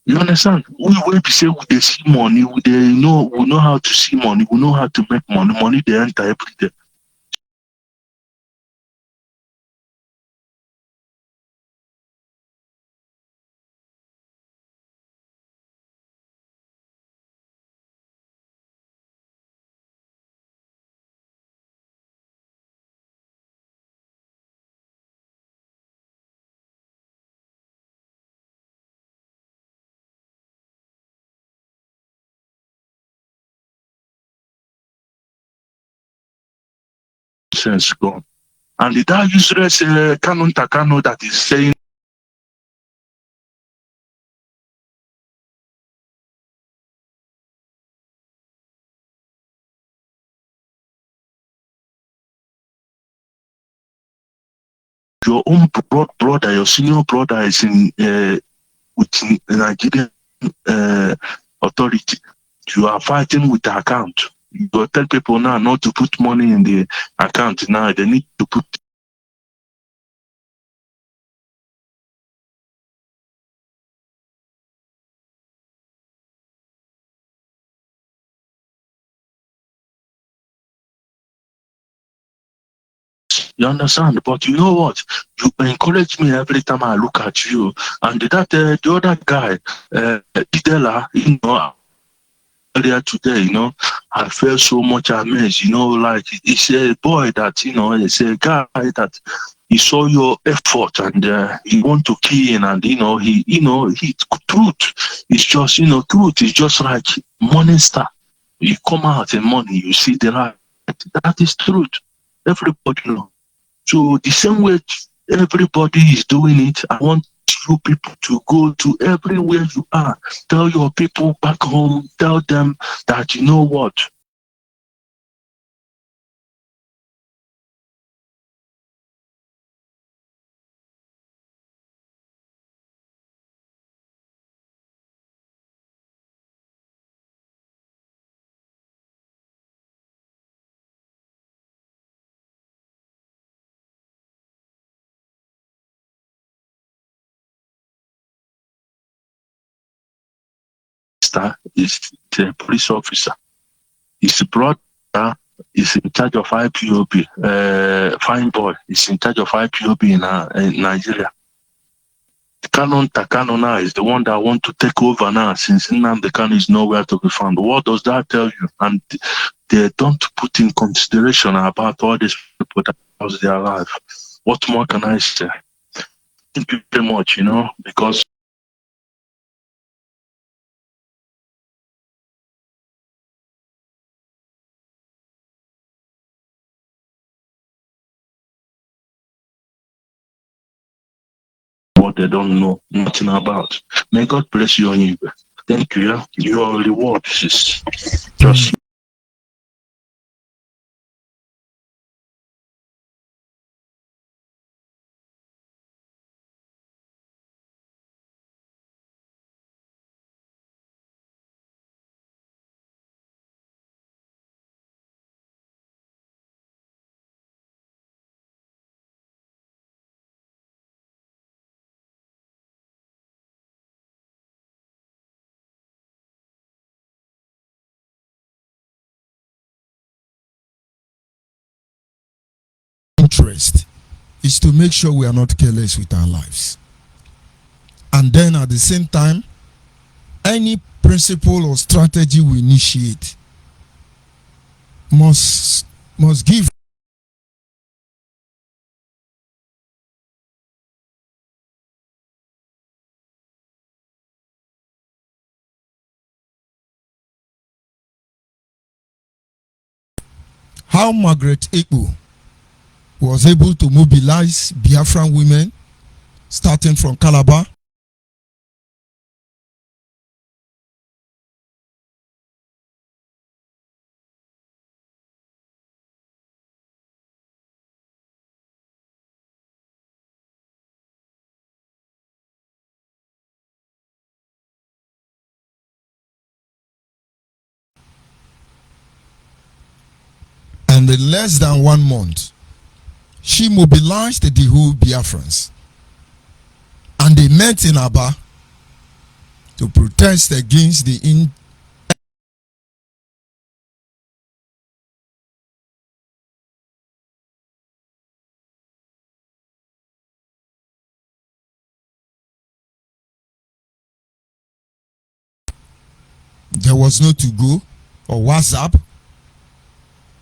You understand? We where be say we they see money, we know how to see money, we know how to make money. Money they enter every day. sense gone. And that useless Kanu Takano that is saying your own brother, your senior brother is in with Nigerian authority. You are fighting with the account. You will tell people now not to put money in the account. Now they need to put. You understand? But you know what? You encourage me every time I look at you. And that the other guy, Idela, you know, earlier today, you know, I felt so much amazed, you know, like it's a boy that, you know, it's a guy that he saw your effort and he want to key in and, he truth is just, truth is just like morning star. You come out in morning, you see the light. That is truth. Everybody know. So the same way everybody is doing it, I want you people to go to everywhere you are. Tell your people back home, tell them that you know what. Is the police officer. His brother is in charge of IPOB. Fine boy is in charge of IPOB in Nigeria. Canon Takano now is the one that want to take over now since Nnamdi Kanu is nowhere to be found. What does that tell you? And they don't put in consideration about all these people that lost their life. What more can I say? Thank you very much, because what they don't know nothing about. May God bless you, Onyibe. Thank you. Yeah? Your reward is just. Interest is to make sure we are not careless with our lives. And then at the same time, any principle or strategy we initiate must give how Margaret Ekpo was able to mobilize Biafran women starting from Calabar. And in less than 1 month, she mobilized the whole Biafrans. And they met in Aba to protest against the there was no to go or WhatsApp.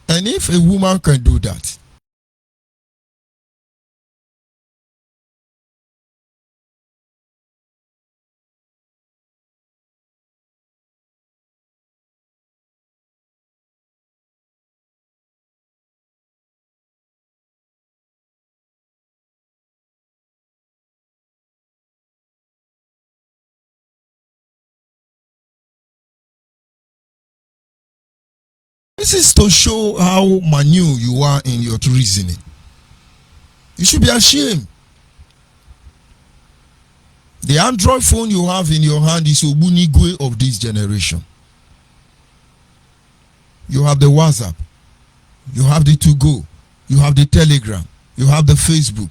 And if a woman can do that, This is to show how minute you are in your reasoning. You should be ashamed. The Android phone you have in your hand is Obunigwe of this generation. You have the WhatsApp. You have the To Go. You have the Telegram. You have the Facebook.